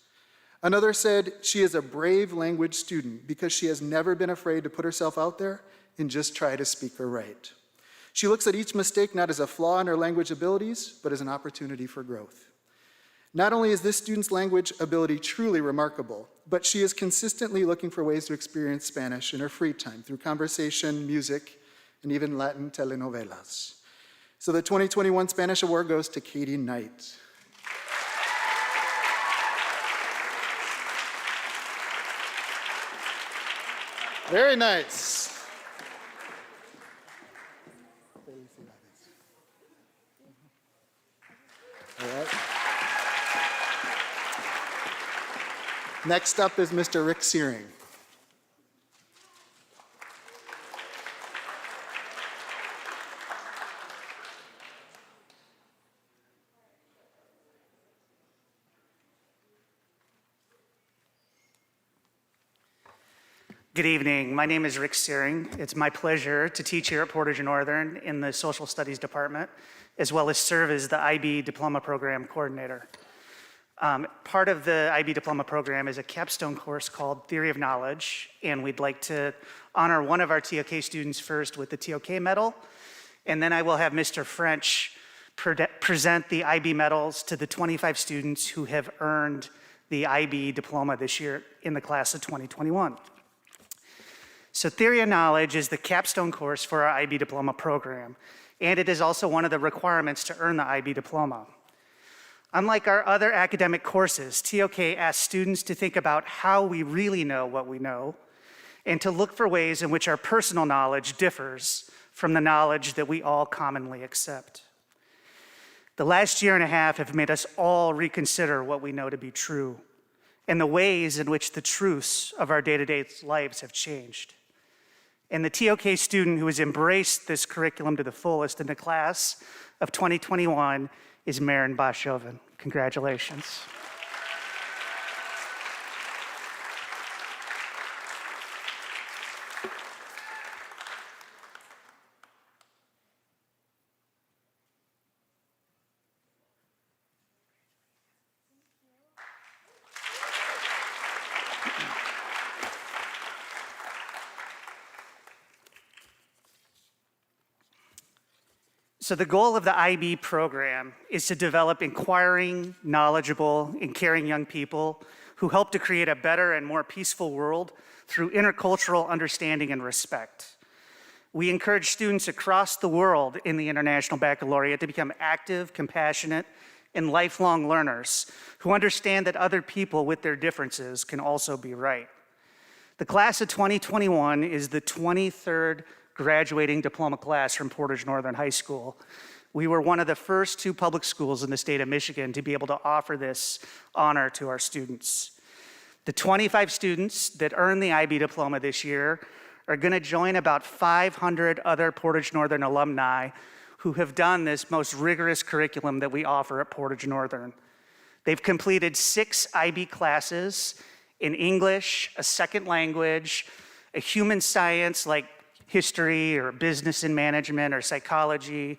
Another said, she is a brave language student because she has never been afraid to put herself out there and just try to speak her right. She looks at each mistake not as a flaw in her language abilities, but as an opportunity for growth. Not only is this student's language ability truly remarkable, but she is consistently looking for ways to experience Spanish in her free time through conversation, music, and even Latin telenovelas. So the 2021 Spanish Award goes to Katie Knight. Very nice. All right. Next up is Mr. Rick Searing. Good evening. My name is Rick Searing. It's my pleasure to teach here at Portage Northern in the Social Studies Department, as well as serve as the IB Diploma Program Coordinator. Part of the IB Diploma Program is a capstone course called Theory of Knowledge, and we'd like to honor one of our TOK students first with the TOK medal, and then I will have Mr. French present the IB medals to the 25 students who have earned the IB Diploma this year in the class of 2021. So Theory of Knowledge is the capstone course for our IB Diploma program, and it is also one of the requirements to earn the IB Diploma. Unlike our other academic courses, TOK asks students to think about how we really know what we know, and to look for ways in which our personal knowledge differs from the knowledge that we all commonly accept. The last year and a half have made us all reconsider what we know to be true, and the ways in which the truths of our day-to-day lives have changed. And the TOK student who has embraced this curriculum to the fullest in the class of 2021 is Marin Bashoven. Congratulations. So the goal of the IB program is to develop inquiring, knowledgeable, and caring young people who help to create a better and more peaceful world through intercultural understanding and respect. We encourage students across the world in the International Baccalaureate to become active, compassionate, and lifelong learners who understand that other people with their differences can also be right. The class of 2021 is the 23rd graduating diploma class from Portage Northern High School. We were one of the first 2 public schools in the state of Michigan to be able to offer this honor to our students. The 25 students that earned the IB Diploma this year are going to join about 500 other Portage Northern alumni who have done this most rigorous curriculum that we offer at Portage Northern. They've completed 6 IB classes in English, a second language, a human science like history or business and management or psychology,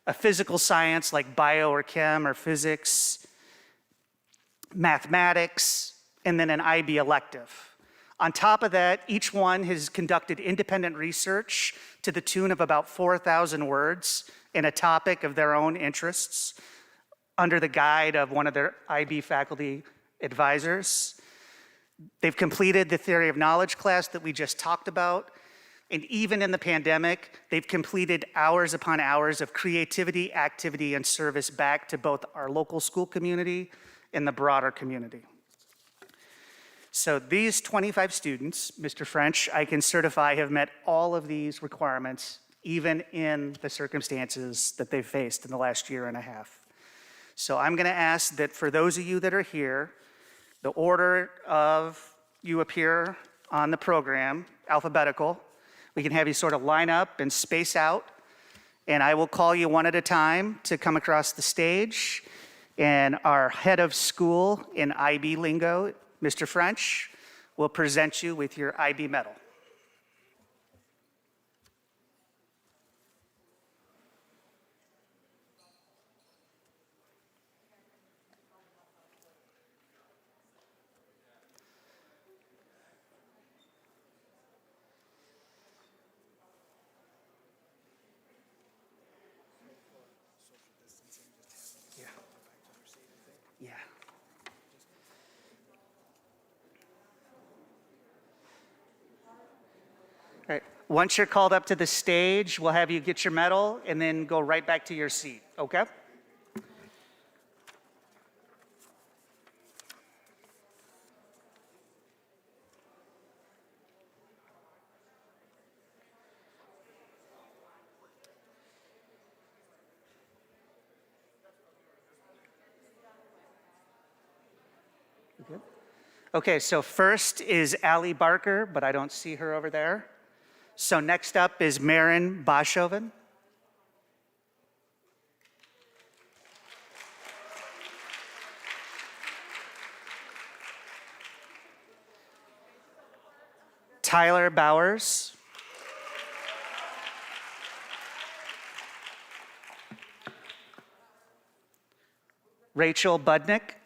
a physical science like bio or chem or physics, mathematics, and then an IB elective. On top of that, each one has conducted independent research to the tune of about 4,000 words in a topic of their own interests under the guide of one of their IB faculty advisors. They've completed the Theory of Knowledge class that we just talked about. And even in the pandemic, they've completed hours upon hours of creativity, activity, and service back to both our local school community and the broader community. So these 25 students, Mr. French, I can certify have met all of these requirements, even in the circumstances that they've faced in the last year and a half. So I'm gonna ask that for those of you that are here, the order of you appear on the program, alphabetical. We can have you sort of line up and space out, and I will call you one at a time to come across the stage. And our head of school in IB lingo Mr. French will present you with your IB medal. Yeah. All right. Once you're called up to the stage, we'll have you get your medal and then go right back to your seat, okay? Good. Okay, so first is Allie Barker, but I don't see her over there. So next up is Marin Boshoven. Tyler Bowers. Rachel Budnick.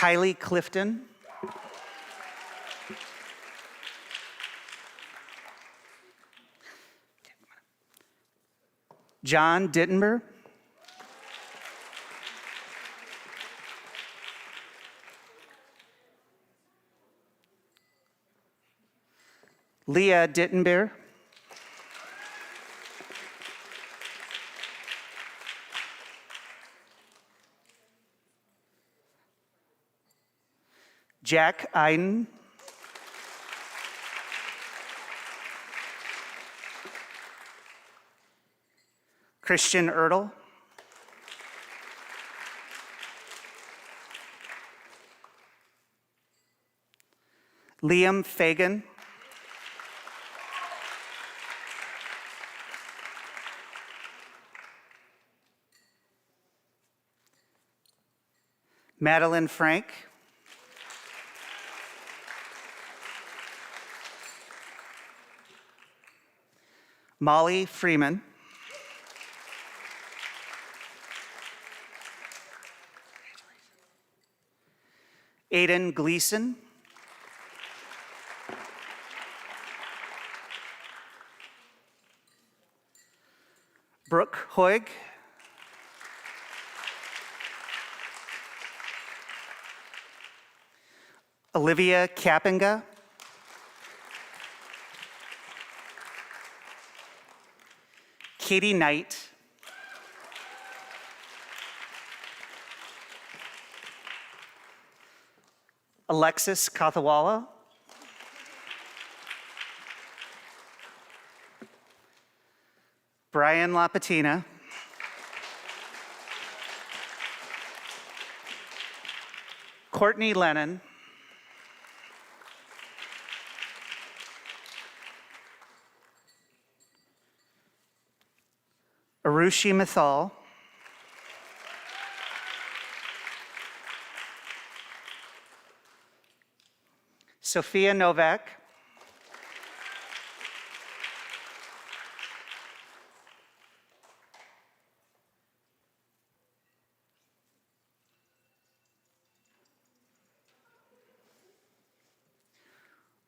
Kylie Clifton. John Dittenber. Leah Dittenber. Jack Iden. Christian Ertl. Liam Fagan. Madeline Frank. Molly Freeman. Aiden Gleason. Brooke Hoig. Olivia Kappinga. Katie Knight. Alexis Kathawala. Brian Lapatina. Courtney Lennon. Arushi Mithal. Sophia Novak.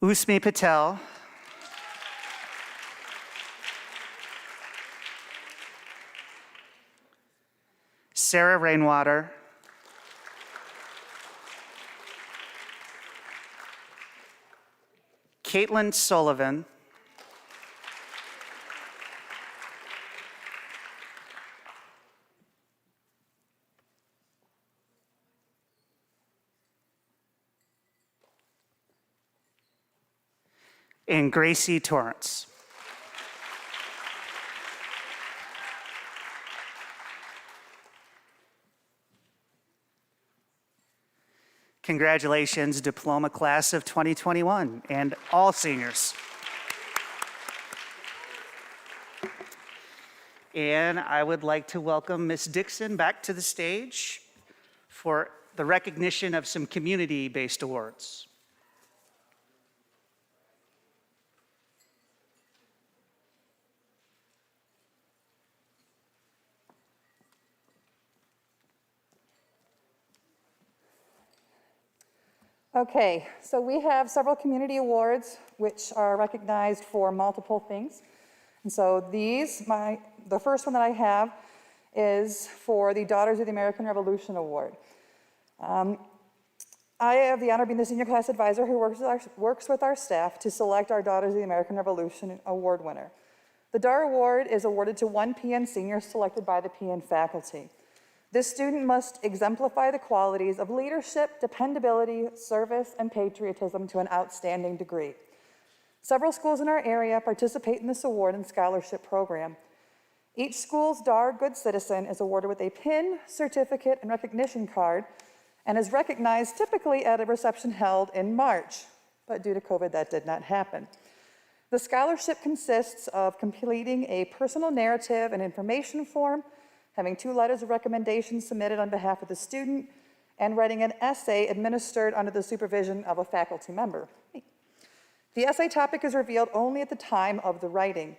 Usmi Patel. Sarah Rainwater. Caitlin Sullivan. And Gracie Torrance. Congratulations, diploma class of 2021 and all seniors. And I would like to welcome Ms. Dixon back to the stage for the recognition of some community-based awards. Okay, so we have several community awards which are recognized for multiple things. And so the first one that I have is for the Daughters of the American Revolution Award. I have the honor of being the senior class advisor who works with our staff to select our Daughters of the American Revolution Award winner. The DAR Award is awarded to one PN senior selected by the PN faculty. This student must exemplify the qualities of leadership, dependability, service, and patriotism to an outstanding degree. Several schools in our area participate in this award and scholarship program. Each school's DAR Good Citizen is awarded with a pin, certificate, and recognition card, and is recognized typically at a reception held in March, but due to COVID, that did not happen. The scholarship consists of completing a personal narrative and information form, having 2 letters of recommendation submitted on behalf of the student, and writing an essay administered under the supervision of a faculty member. The essay topic is revealed only at the time of the writing.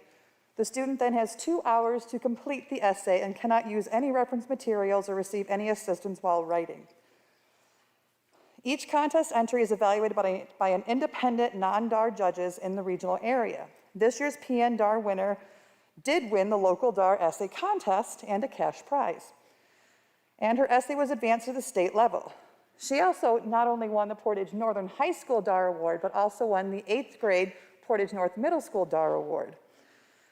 The student then has 2 hours to complete the essay and cannot use any reference materials or receive any assistance while writing. Each contest entry is evaluated by an independent non-DAR judges in the regional area. This year's PN DAR winner did win the local DAR essay contest and a cash prize. And her essay was advanced to the state level. She also not only won the Portage Northern High School DAR Award, but also won the 8th grade Portage North Middle School DAR Award.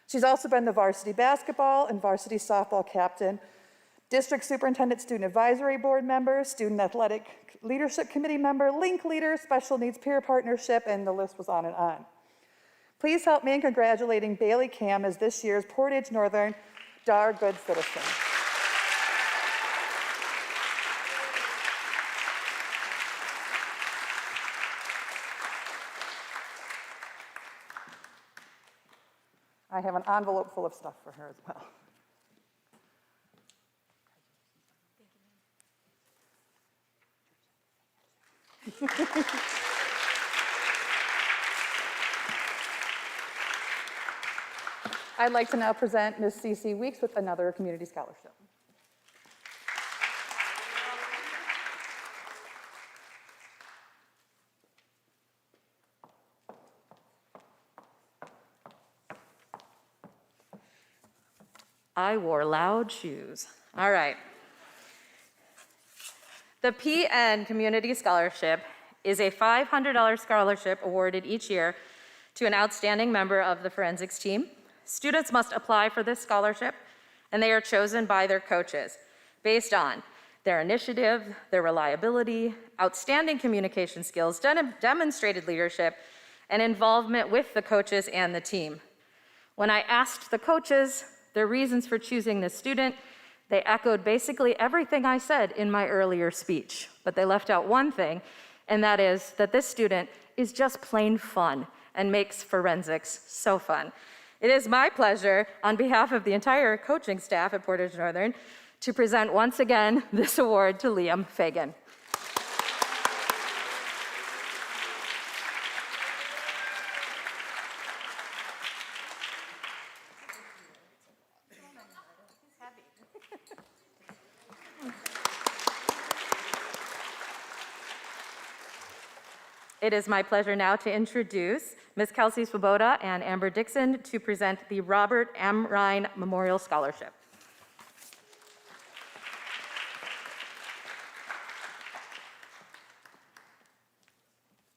She's also been the varsity basketball and varsity softball captain, district superintendent student advisory board member, student athletic leadership committee member, link leader, special needs peer partnership, and the list was on and on. Please help me in congratulating Bailey Cam as this year's Portage Northern DAR Good Citizen. I have an envelope full of stuff for her as well. I'd like to now present Ms. CeCe Weeks with another community scholarship. I wore loud shoes. All right. The PN Community Scholarship is a $500 scholarship awarded each year to an outstanding member of the forensics team. Students must apply for this scholarship, and they are chosen by their coaches based on their initiative, their reliability, outstanding communication skills, demonstrated leadership, and involvement with the coaches and the team. When I asked the coaches their reasons for choosing this student, they echoed basically everything I said in my earlier speech, but they left out one thing, and that is that this student is just plain fun and makes forensics so fun. It is my pleasure, on behalf of the entire coaching staff at Portage Northern, to present once again this award to Liam Fagan. It is my pleasure now to introduce Ms. Kelsey Swoboda and Amber Dixon to present the Robert M. Ryan Memorial Scholarship.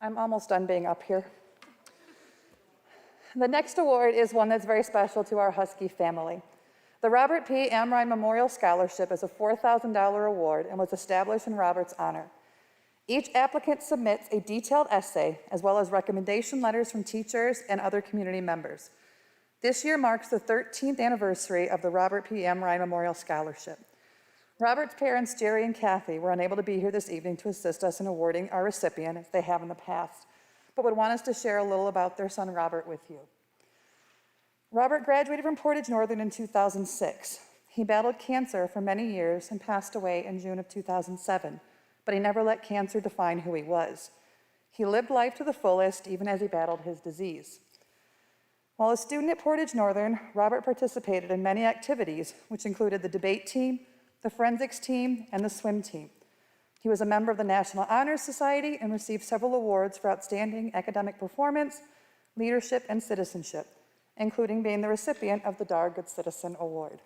I'm almost done being up here. The next award is one that's very special to our Husky family. The Robert P. Amrine Memorial Scholarship is a $4,000 award and was established in Robert's honor. Each applicant submits a detailed essay as well as recommendation letters from teachers and other community members. This year marks the 13th anniversary of the Robert P. Amrine Memorial Scholarship. Robert's parents, Jerry and Kathy, were unable to be here this evening to assist us in awarding our recipient, as they have in the past, but would want us to share a little about their son Robert with you. Robert graduated from Portage Northern in 2006. He battled cancer for many years and passed away in June of 2007, but he never let cancer define who he was. He lived life to the fullest even as he battled his disease. While a student at Portage Northern, Robert participated in many activities, which included the debate team, the forensics team, and the swim team. He was a member of the National Honor Society and received several awards for outstanding academic performance, leadership, and citizenship, including being the recipient of the Dar Good Citizen Award.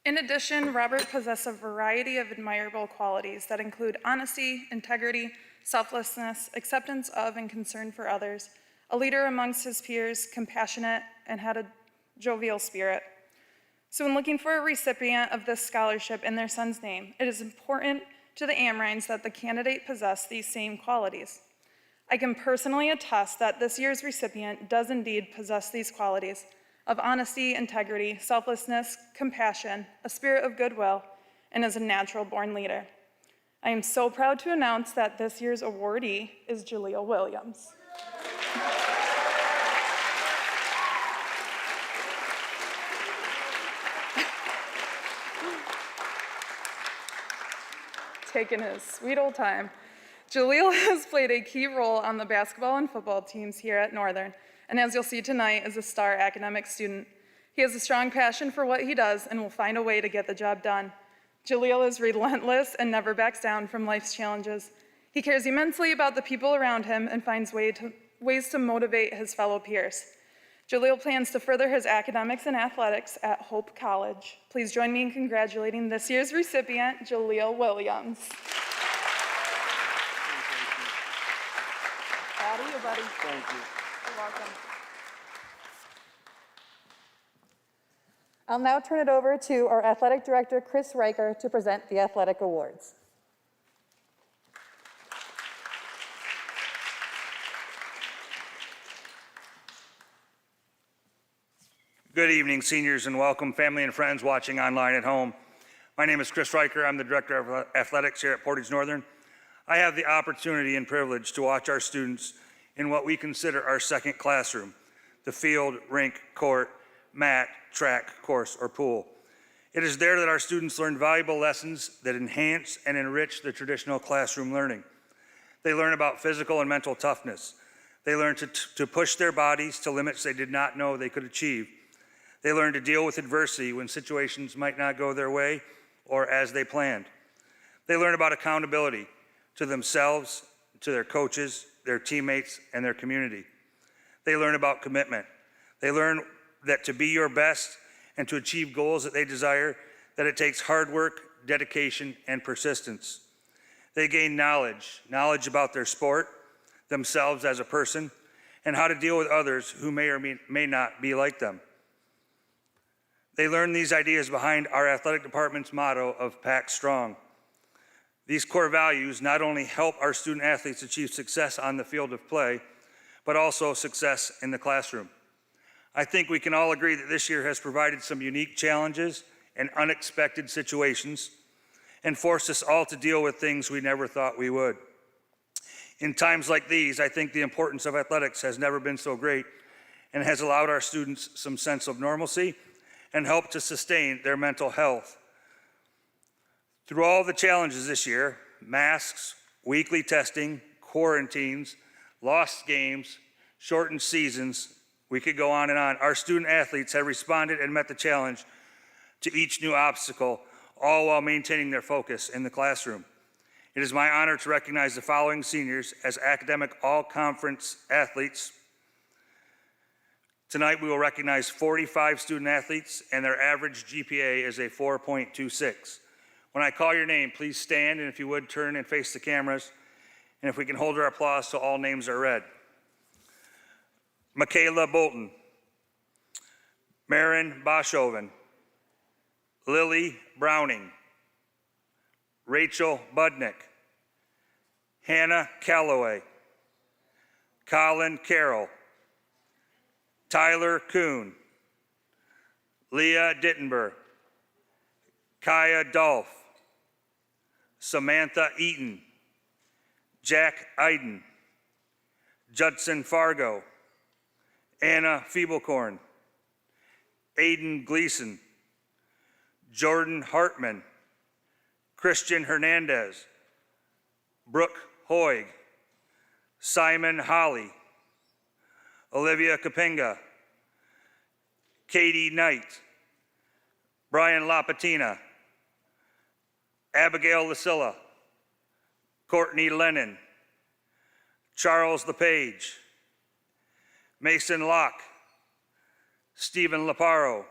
In addition, Robert possessed a variety of admirable qualities that include honesty, integrity, selflessness, acceptance of and concern for others, a leader amongst his peers, compassionate, and had a jovial spirit. So in looking for a recipient of this scholarship in their son's name, it is important to the Amrines that the candidate possess these same qualities. I can personally attest that this year's recipient does indeed possess these qualities of honesty, integrity, selflessness, compassion, a spirit of goodwill, and is a natural-born leader. I am so proud to announce that this year's awardee is Jaleel Williams. Taking his sweet old time. Jaleel has played a key role on the basketball and football teams here at Northern, and as you'll see tonight, is a star academic student. He has a strong passion for what he does and will find a way to get the job done. Jaleel is relentless and never backs down from life's challenges. He cares immensely about the people around him and finds ways to motivate his fellow peers. Jaleel plans to further his academics and athletics at Hope College. Please join me in congratulating this year's recipient, Jaleel Williams. Proud of you, buddy. Thank you. You're welcome. I'll now turn it over to our athletic director, Chris Riker, to present the athletic awards. Good evening, seniors, and welcome family and friends watching online at home. My name is Chris Riker. I'm the Director of Athletics here at Portage Northern. I have the opportunity and privilege to watch our students in what we consider our second classroom, the field, rink, court, mat, track, course, or pool. It is there that our students learn valuable lessons that enhance and enrich the traditional classroom learning. They learn about physical and mental toughness. They learn to push their bodies to limits they did not know they could achieve. They learn to deal with adversity when situations might not go their way or as they planned. They learn about accountability to themselves, to their coaches, their teammates, and their community. They learn about commitment. They learn that to be your best and to achieve goals that they desire, that it takes hard work, dedication, and persistence. They gain knowledge about their sport, themselves as a person, and how to deal with others who may or may not be like them. They learn these ideas behind our athletic department's motto of Pack Strong. These core values not only help our student athletes achieve success on the field of play, but also success in the classroom. I think we can all agree that this year has provided some unique challenges and unexpected situations and forced us all to deal with things we never thought we would. In times like these, I think the importance of athletics has never been so great and has allowed our students some sense of normalcy and helped to sustain their mental health. Through all the challenges this year, masks, weekly testing, quarantines, lost games, shortened seasons, we could go on and on. Our student athletes have responded and met the challenge to each new obstacle, all while maintaining their focus in the classroom. It is my honor to recognize the following seniors as academic all-conference athletes. Tonight, we will recognize 45 student athletes, and their average GPA is a 4.26. When I call your name, please stand, and if you would, turn and face the cameras. And if we can hold our applause till all names are read. Michaela Bolton, Marin Boshoven, Lily Browning, Rachel Budnick, Hannah Calloway, Colin Carroll, Tyler Kuhn, Leah Dittenberg, Kaya Dolph, Samantha Eaton, Jack Iden, Judson Fargo, Anna Feeblecorn, Aiden Gleason, Jordan Hartman, Christian Hernandez, Brooke Hoig, Simon Holly, Olivia Capenga, Katie Knight, Brian Lapatina, Abigail Lasilla, Courtney Lennon, Charles LePage, Mason Locke, Stephen Laparo,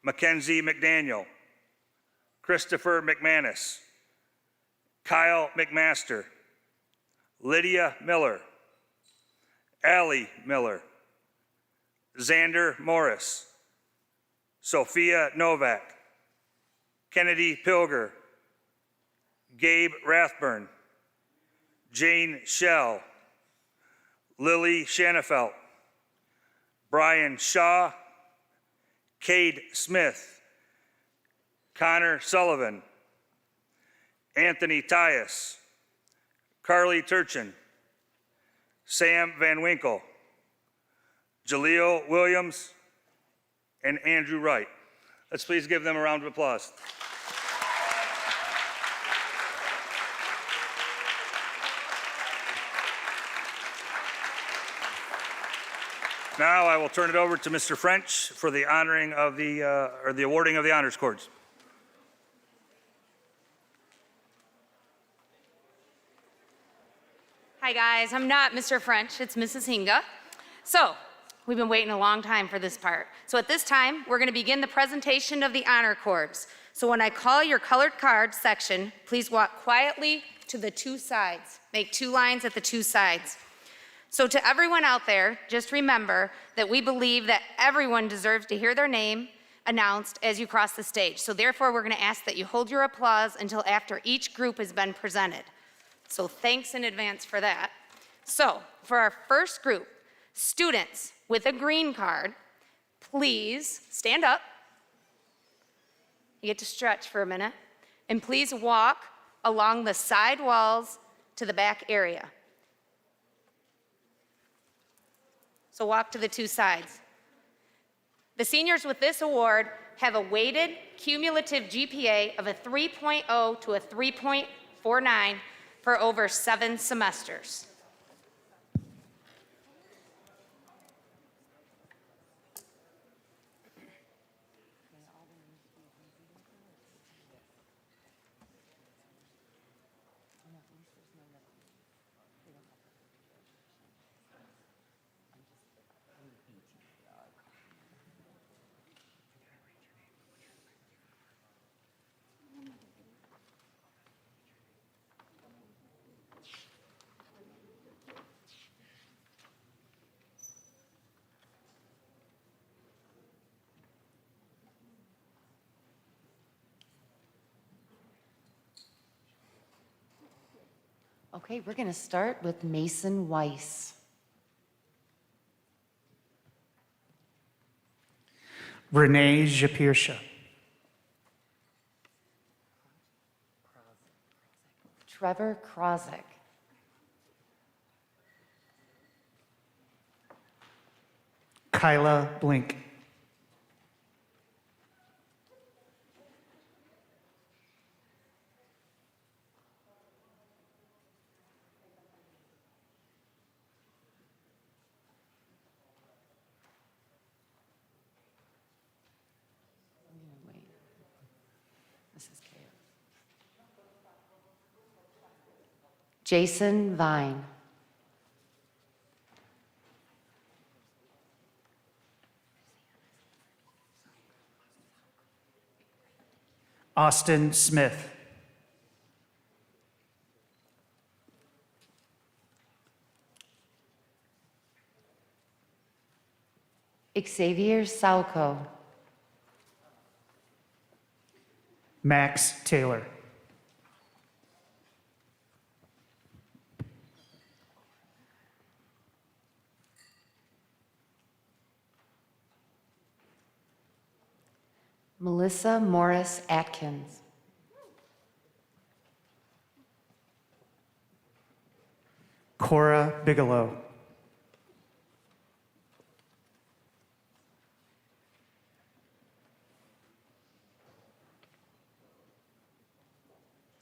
Mackenzie McDaniel, Christopher McManus, Kyle McMaster, Lydia Miller, Allie Miller, Xander Morris, Sophia Novak, Kennedy Pilger, Gabe Rathburn, Jane Schell, Lily Shanafelt, Brian Shaw, Cade Smith, Connor Sullivan, Anthony Tyus, Carly Turchin, Sam Van Winkle, Jaleel Williams, and Andrew Wright. Let's please give them a round of applause. Now I will turn it over to Mr. French for the honoring of the awarding of the honors cords. Hi guys, I'm not Mr. French, it's Mrs. Hinga. So, we've been waiting a long time for this part. So at this time, we're gonna begin the presentation of the honor cords. So when I call your colored card section, please walk quietly to the two sides. Make 2 lines at the 2 sides. So to everyone out there, just remember that we believe that everyone deserves to hear their name announced as you cross the stage. So therefore, we're gonna ask that you hold your applause until after each group has been presented. So thanks in advance for that. So for our first group, students with a green card, please stand up. You get to stretch for a minute. And please walk along the side walls to the back area. So walk to the 2 sides. The seniors with this award have a weighted cumulative GPA of a 3.0 to a 3.49 for over 7 semesters. Okay, we're going to start with Mason Weiss. Renee Japirsha. Trevor Krozek. Kyla Blink. Jason Vine. Austin Smith. Xavier Salco. Max Taylor. Melissa Morris Atkins. Cora Bigelow.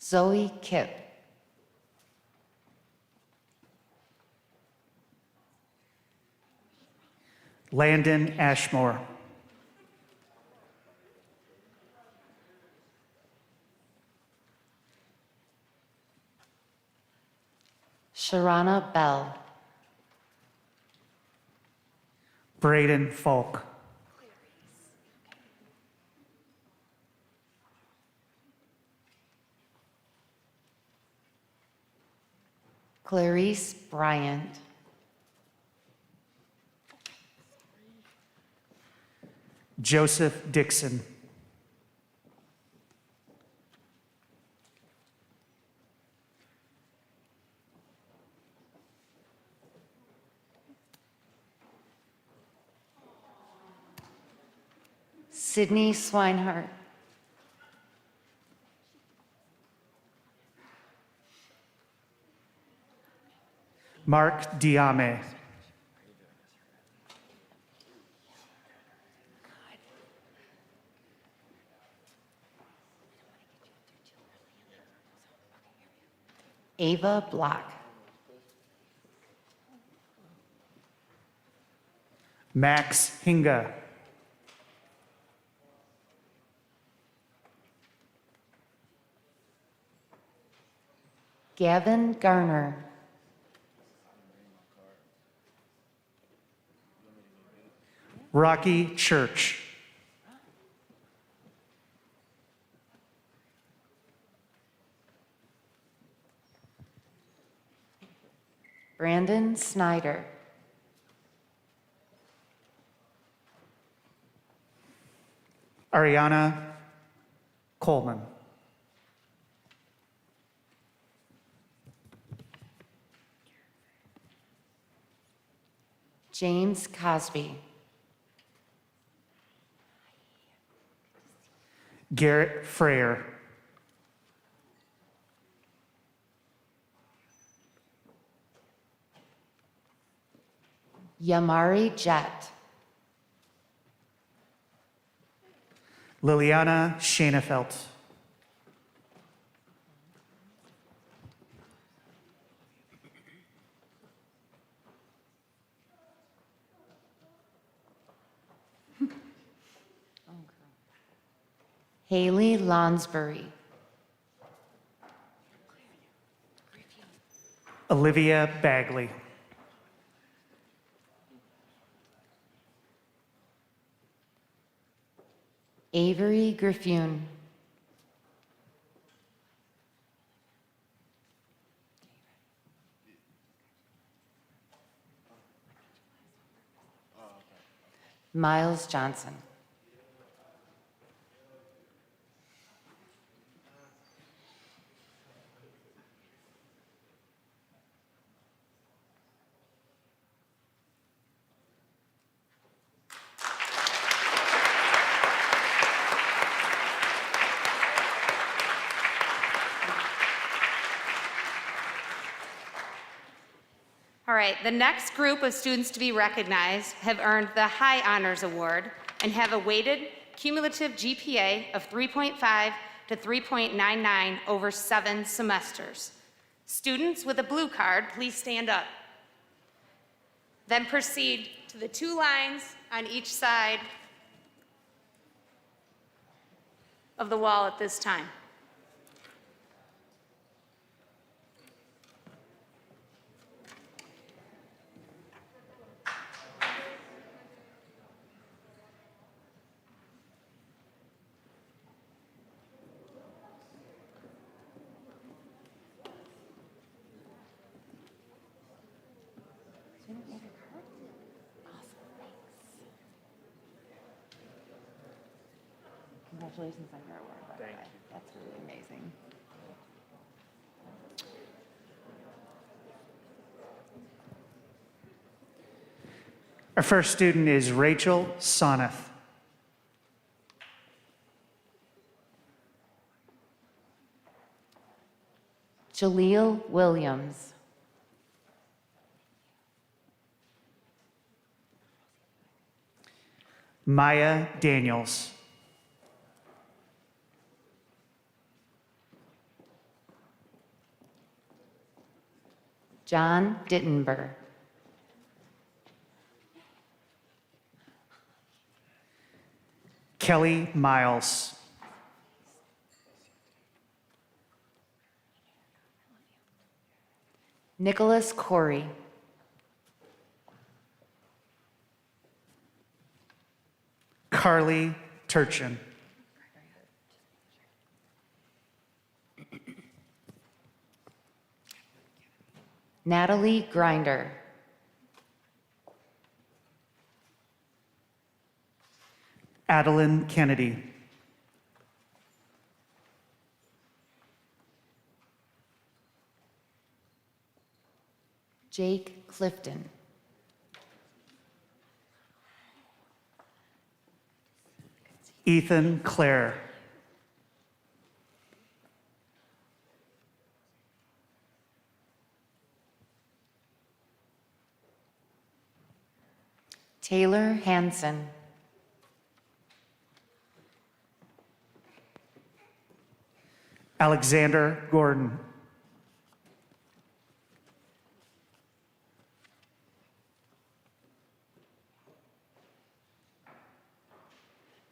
Zoe Kipp. Landon Ashmore. Sharana Bell. Braden Falk. Clarice Bryant. Joseph Dixon. Sydney Swinehart. Mark Diame. Ava Block. Max Hinga. Gavin Garner. Rocky Church. Brandon Snyder. Ariana Coleman. James Cosby. Garrett Frayer. Yamari Jett. Liliana Shanefelt. Haley Lonsbury. Olivia Bagley. Avery Griffune. Miles Johnson. All right, the next group of students to be recognized have earned the High Honors Award and have a weighted cumulative GPA of 3.5 to 3.99 over 7 semesters. Students with a blue card, please stand up. Then proceed to the 2 lines on each side of the wall at this time. Congratulations on your award, by the way. That's really amazing. Our first student is Rachel Soneth. Jaleel Williams. Maya Daniels. John Dittenber. Kelly Miles. Nicholas Corey. Carly Turchin. Natalie Grinder. Adeline Kennedy. Jake Clifton. Ethan Clare. Taylor Hansen. Alexander Gordon.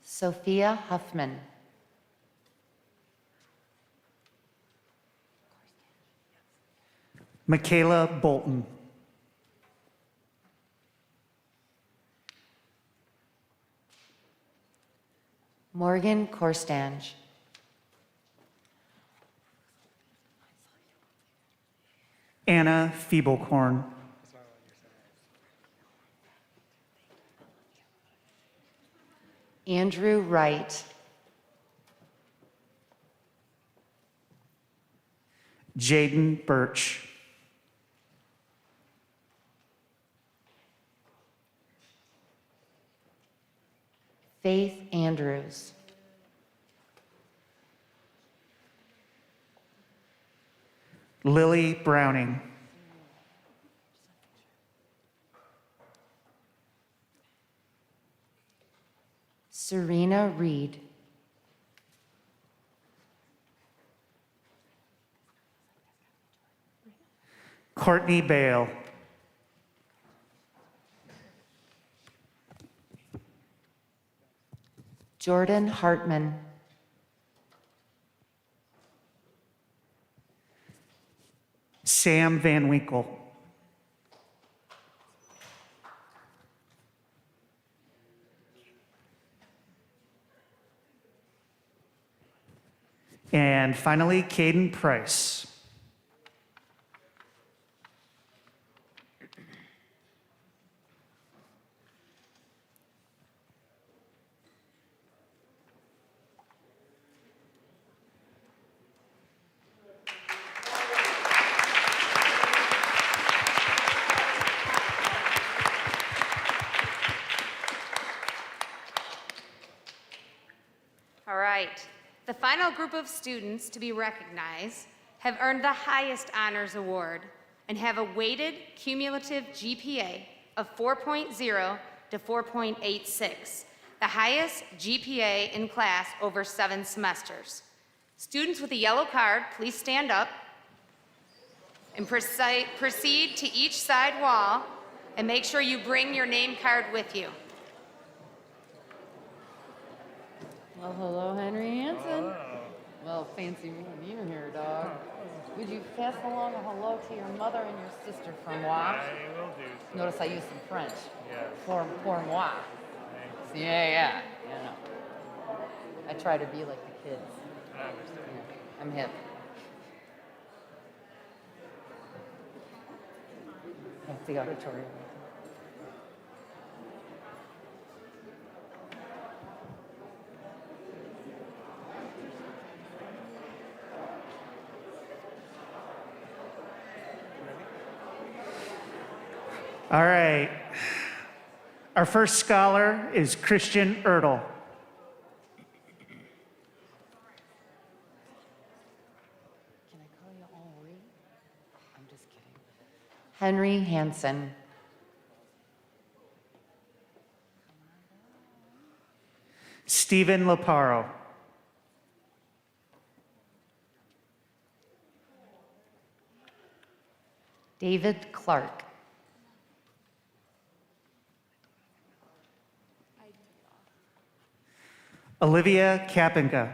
Sophia Huffman. Michaela Bolton. Morgan Korstange. Anna Feeblecorn. Andrew Wright. Jaden Birch. Faith Andrews. Lily Browning. Serena Reed. Courtney Bale. Jordan Hartman. Sam Van Winkle. And finally, Caden Price. All right. The final group of students to be recognized have earned the highest honors award and have a weighted cumulative GPA of 4.0 to 4.86, the highest GPA in class over 7 semesters. Students with a yellow card, please stand up and proceed to each side wall and make sure you bring your name card with you. Well, hello, Henry Hansen. Well, fancy meeting you here, dog. Would you pass along a hello to your mother and your sister for moi? I will do so. Notice I used some French. Yes. Pour moi. Yeah, you know. I try to be like the kids. I understand. I'm hip. That's the auditorium. All right. Our first scholar is Christian Ertl. Can I call you Henri? I'm just kidding. Henry Hansen. Stephen Laparo. David Clark. Olivia Kapinka.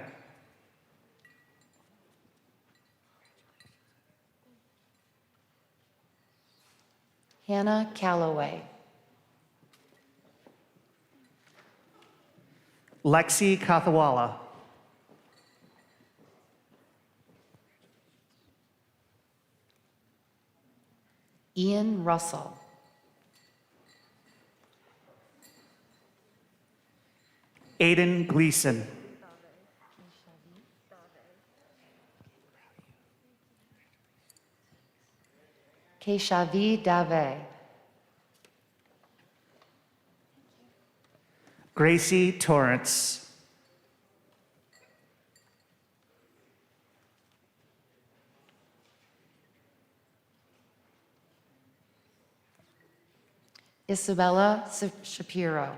Hannah Calloway. Lexi Kathawala. Ian Russell. Aiden Gleason. Keshavi Dave. Gracie Torrance. Isabella Shapiro.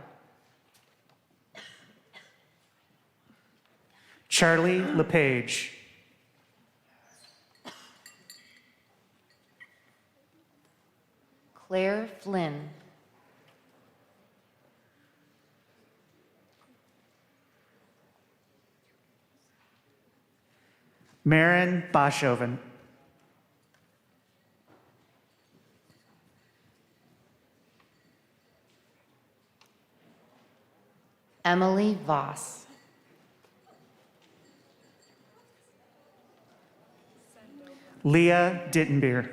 Charlie LePage. Claire Flynn. Marin Boshoven. Emily Voss. Leah Dittenbeer.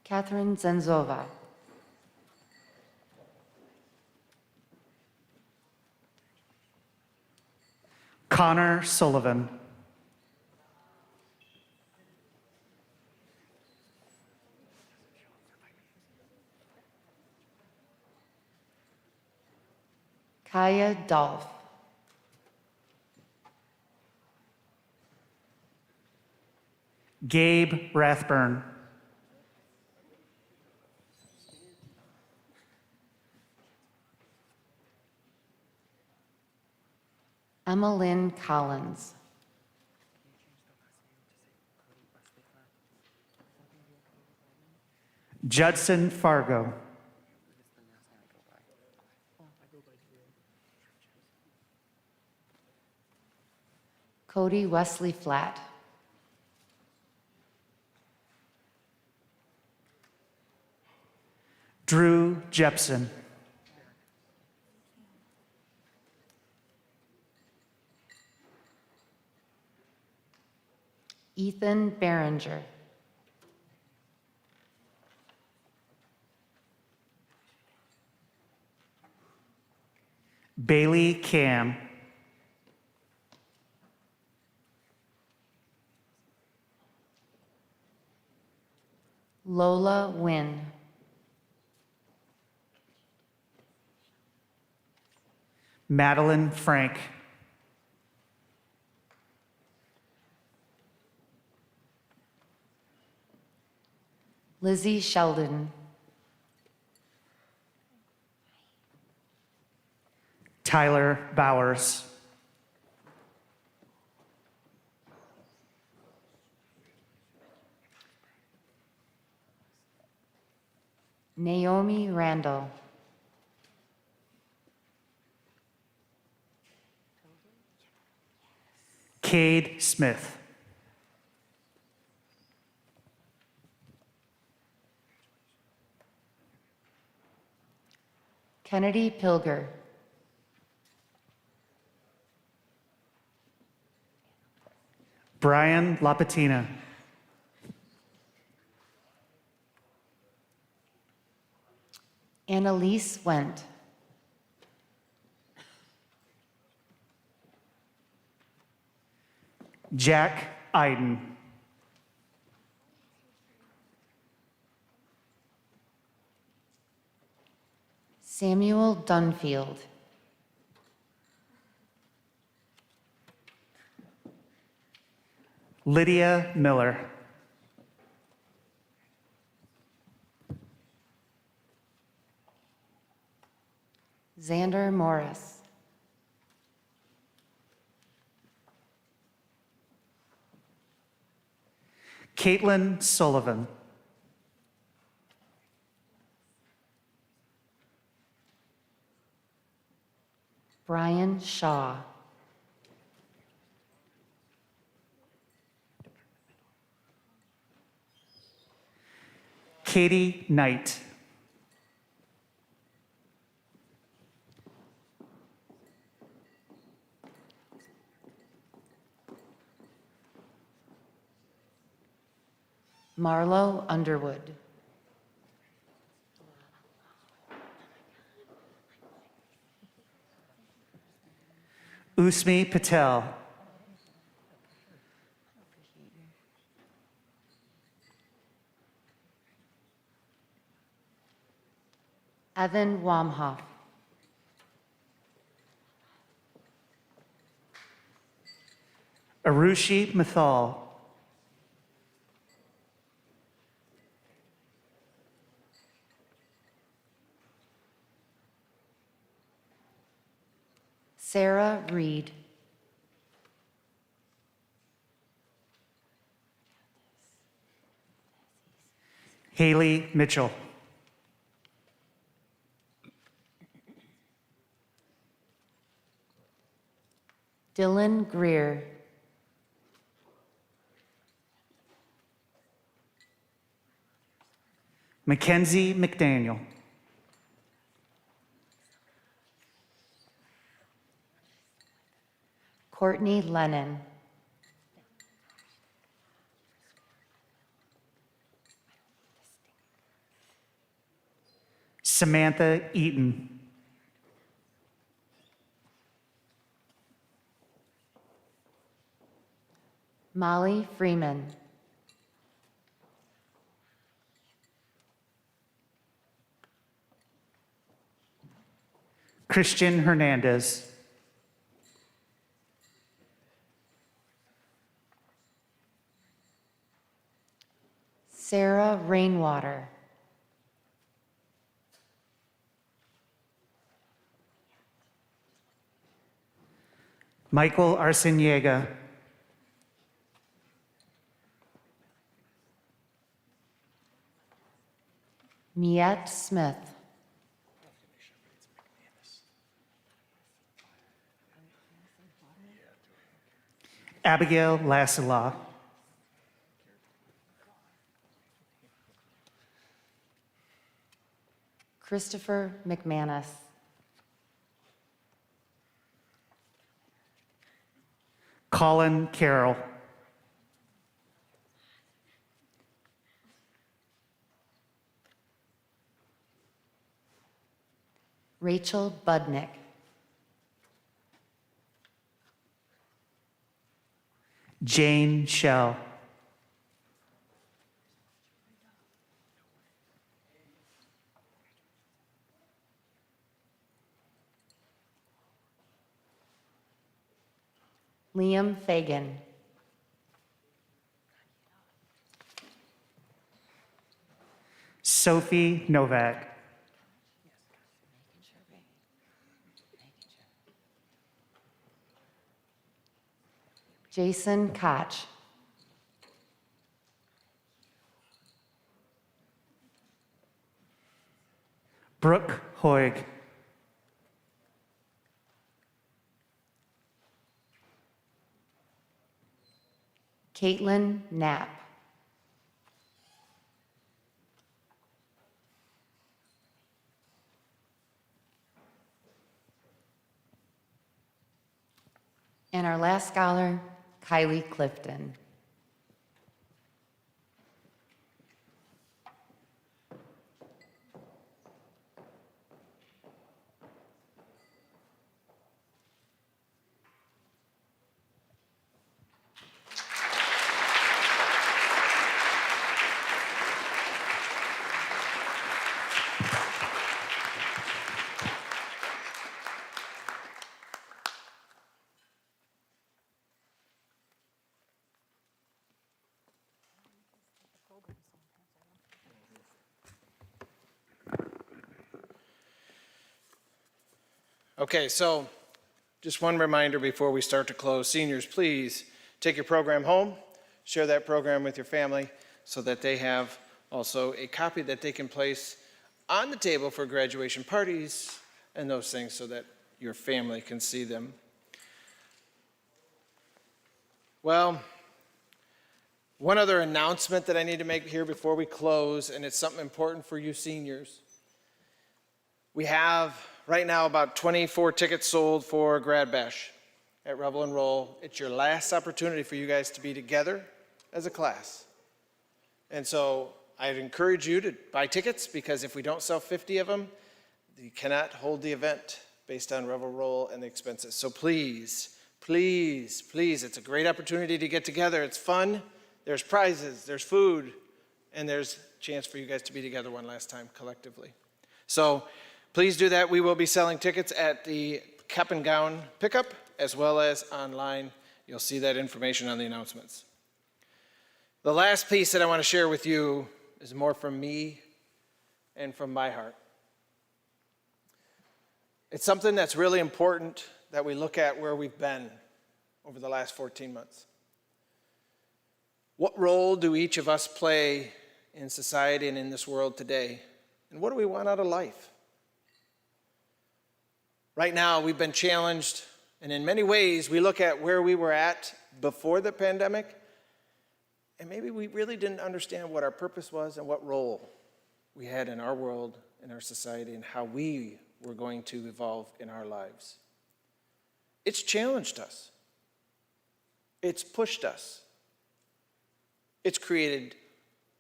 Catherine Zenzova. Connor Sullivan. Kaya Dolph. Gabe Rathburn. Emma Lynn Collins. Judson Fargo. Cody Wesley Flatt. Drew Jepson. Ethan Behringer. Bailey Cam. Lola Wynn. Madeline Frank. Lizzie Sheldon. Tyler Bowers. Naomi Randall. Cade Smith. Kennedy Pilger. Brian Lapatina. Annalise Wendt. Jack Iden. Samuel Dunfield. Lydia Miller. Xander Morris. Caitlin Sullivan. Brian Shaw. Katie Knight. Marlo Underwood. Usmi Patel. Evan Wamhoff. Arushi Mathal. Sarah Reed. Haley Mitchell. Dylan Greer. Mackenzie McDaniel. Courtney Lennon. Samantha Eaton. Molly Freeman. Christian Hernandez. Sarah Rainwater. Michael Arciniega. Miette Smith. Abigail Lassila. Christopher McManus. Colin Carroll. Rachel Budnick. Jane Shell. Liam Fagan. Sophie Novak. Jason Koch. Brooke Hoig. Caitlin Knapp. And our last scholar, Kylie Clifton. Okay, so just one reminder before we start to close. Seniors, please take your program home. share that program with your family so that they have also a copy that they can place on the table for graduation parties and those things so that your family can see them. Well, one other announcement that I need to make here before we close, and it's something important for you seniors. We have right now about 24 tickets sold for Grad Bash at Revel and Roll. It's your last opportunity for you guys to be together as a class. And so I'd encourage you to buy tickets, because if we don't sell 50 of them, you cannot hold the event based on Revel Roll and the expenses. So please, please, please, it's a great opportunity to get together. It's fun. There's prizes, there's food, and there's a chance for you guys to be together one last time collectively. So please do that. We will be selling tickets at the cap and gown pickup as well as online. You'll see that information on the announcements. The last piece that I want to share with you is more from me and from my heart. It's something that's really important that we look at where we've been over the last 14 months. What role do each of us play in society and in this world today? And what do we want out of life? Right now, we've been challenged, and in many ways, we look at where we were at before the pandemic, and maybe we really didn't understand what our purpose was and what role we had in our world, in our society, and how we were going to evolve in our lives. It's challenged us. It's pushed us. It's created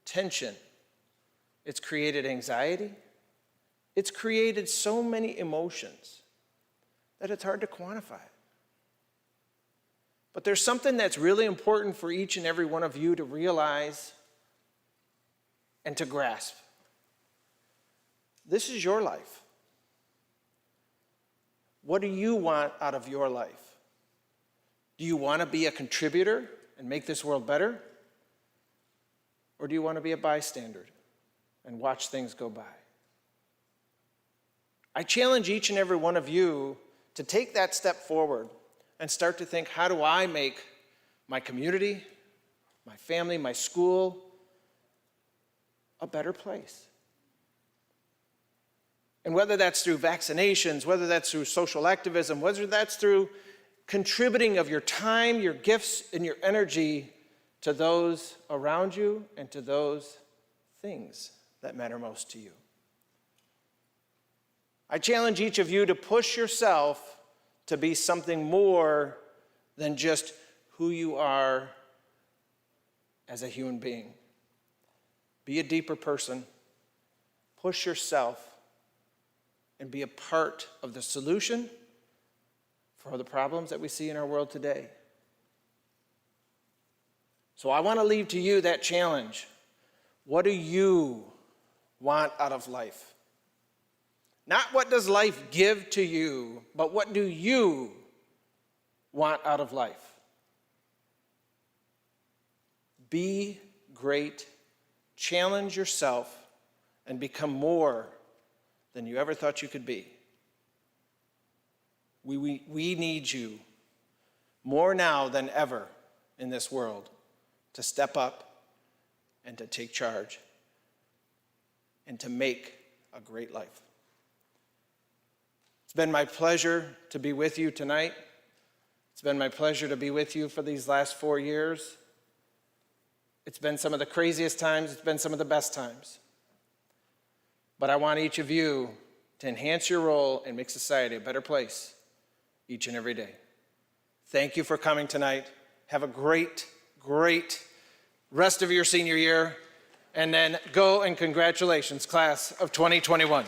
tension. It's created anxiety. It's created so many emotions that it's hard to quantify it. But there's something that's really important for each and every one of you to realize and to grasp. This is your life. What do you want out of your life? Do you want to be a contributor and make this world better? Or do you want to be a bystander and watch things go by? I challenge each and every one of you to take that step forward and start to think, how do I make my community, my family, my school a better place? And whether that's through vaccinations, whether that's through social activism, whether that's through contributing of your time, your gifts, and your energy to those around you and to those things that matter most to you. I challenge each of you to push yourself to be something more than just who you are as a human being. Be a deeper person. Push yourself and be a part of the solution for the problems that we see in our world today. So I want to leave to you that challenge. What do you want out of life? Not what does life give to you, but what do you want out of life? Be great, challenge yourself, and become more than you ever thought you could be. We need you more now than ever in this world to step up and to take charge and to make a great life. It's been my pleasure to be with you tonight. It's been my pleasure to be with you for these last 4 years. It's been some of the craziest times. It's been some of the best times. But I want each of you to enhance your role and make society a better place each and every day. Thank you for coming tonight. Have a great, great rest of your senior year. And then go and congratulations, class of 2021.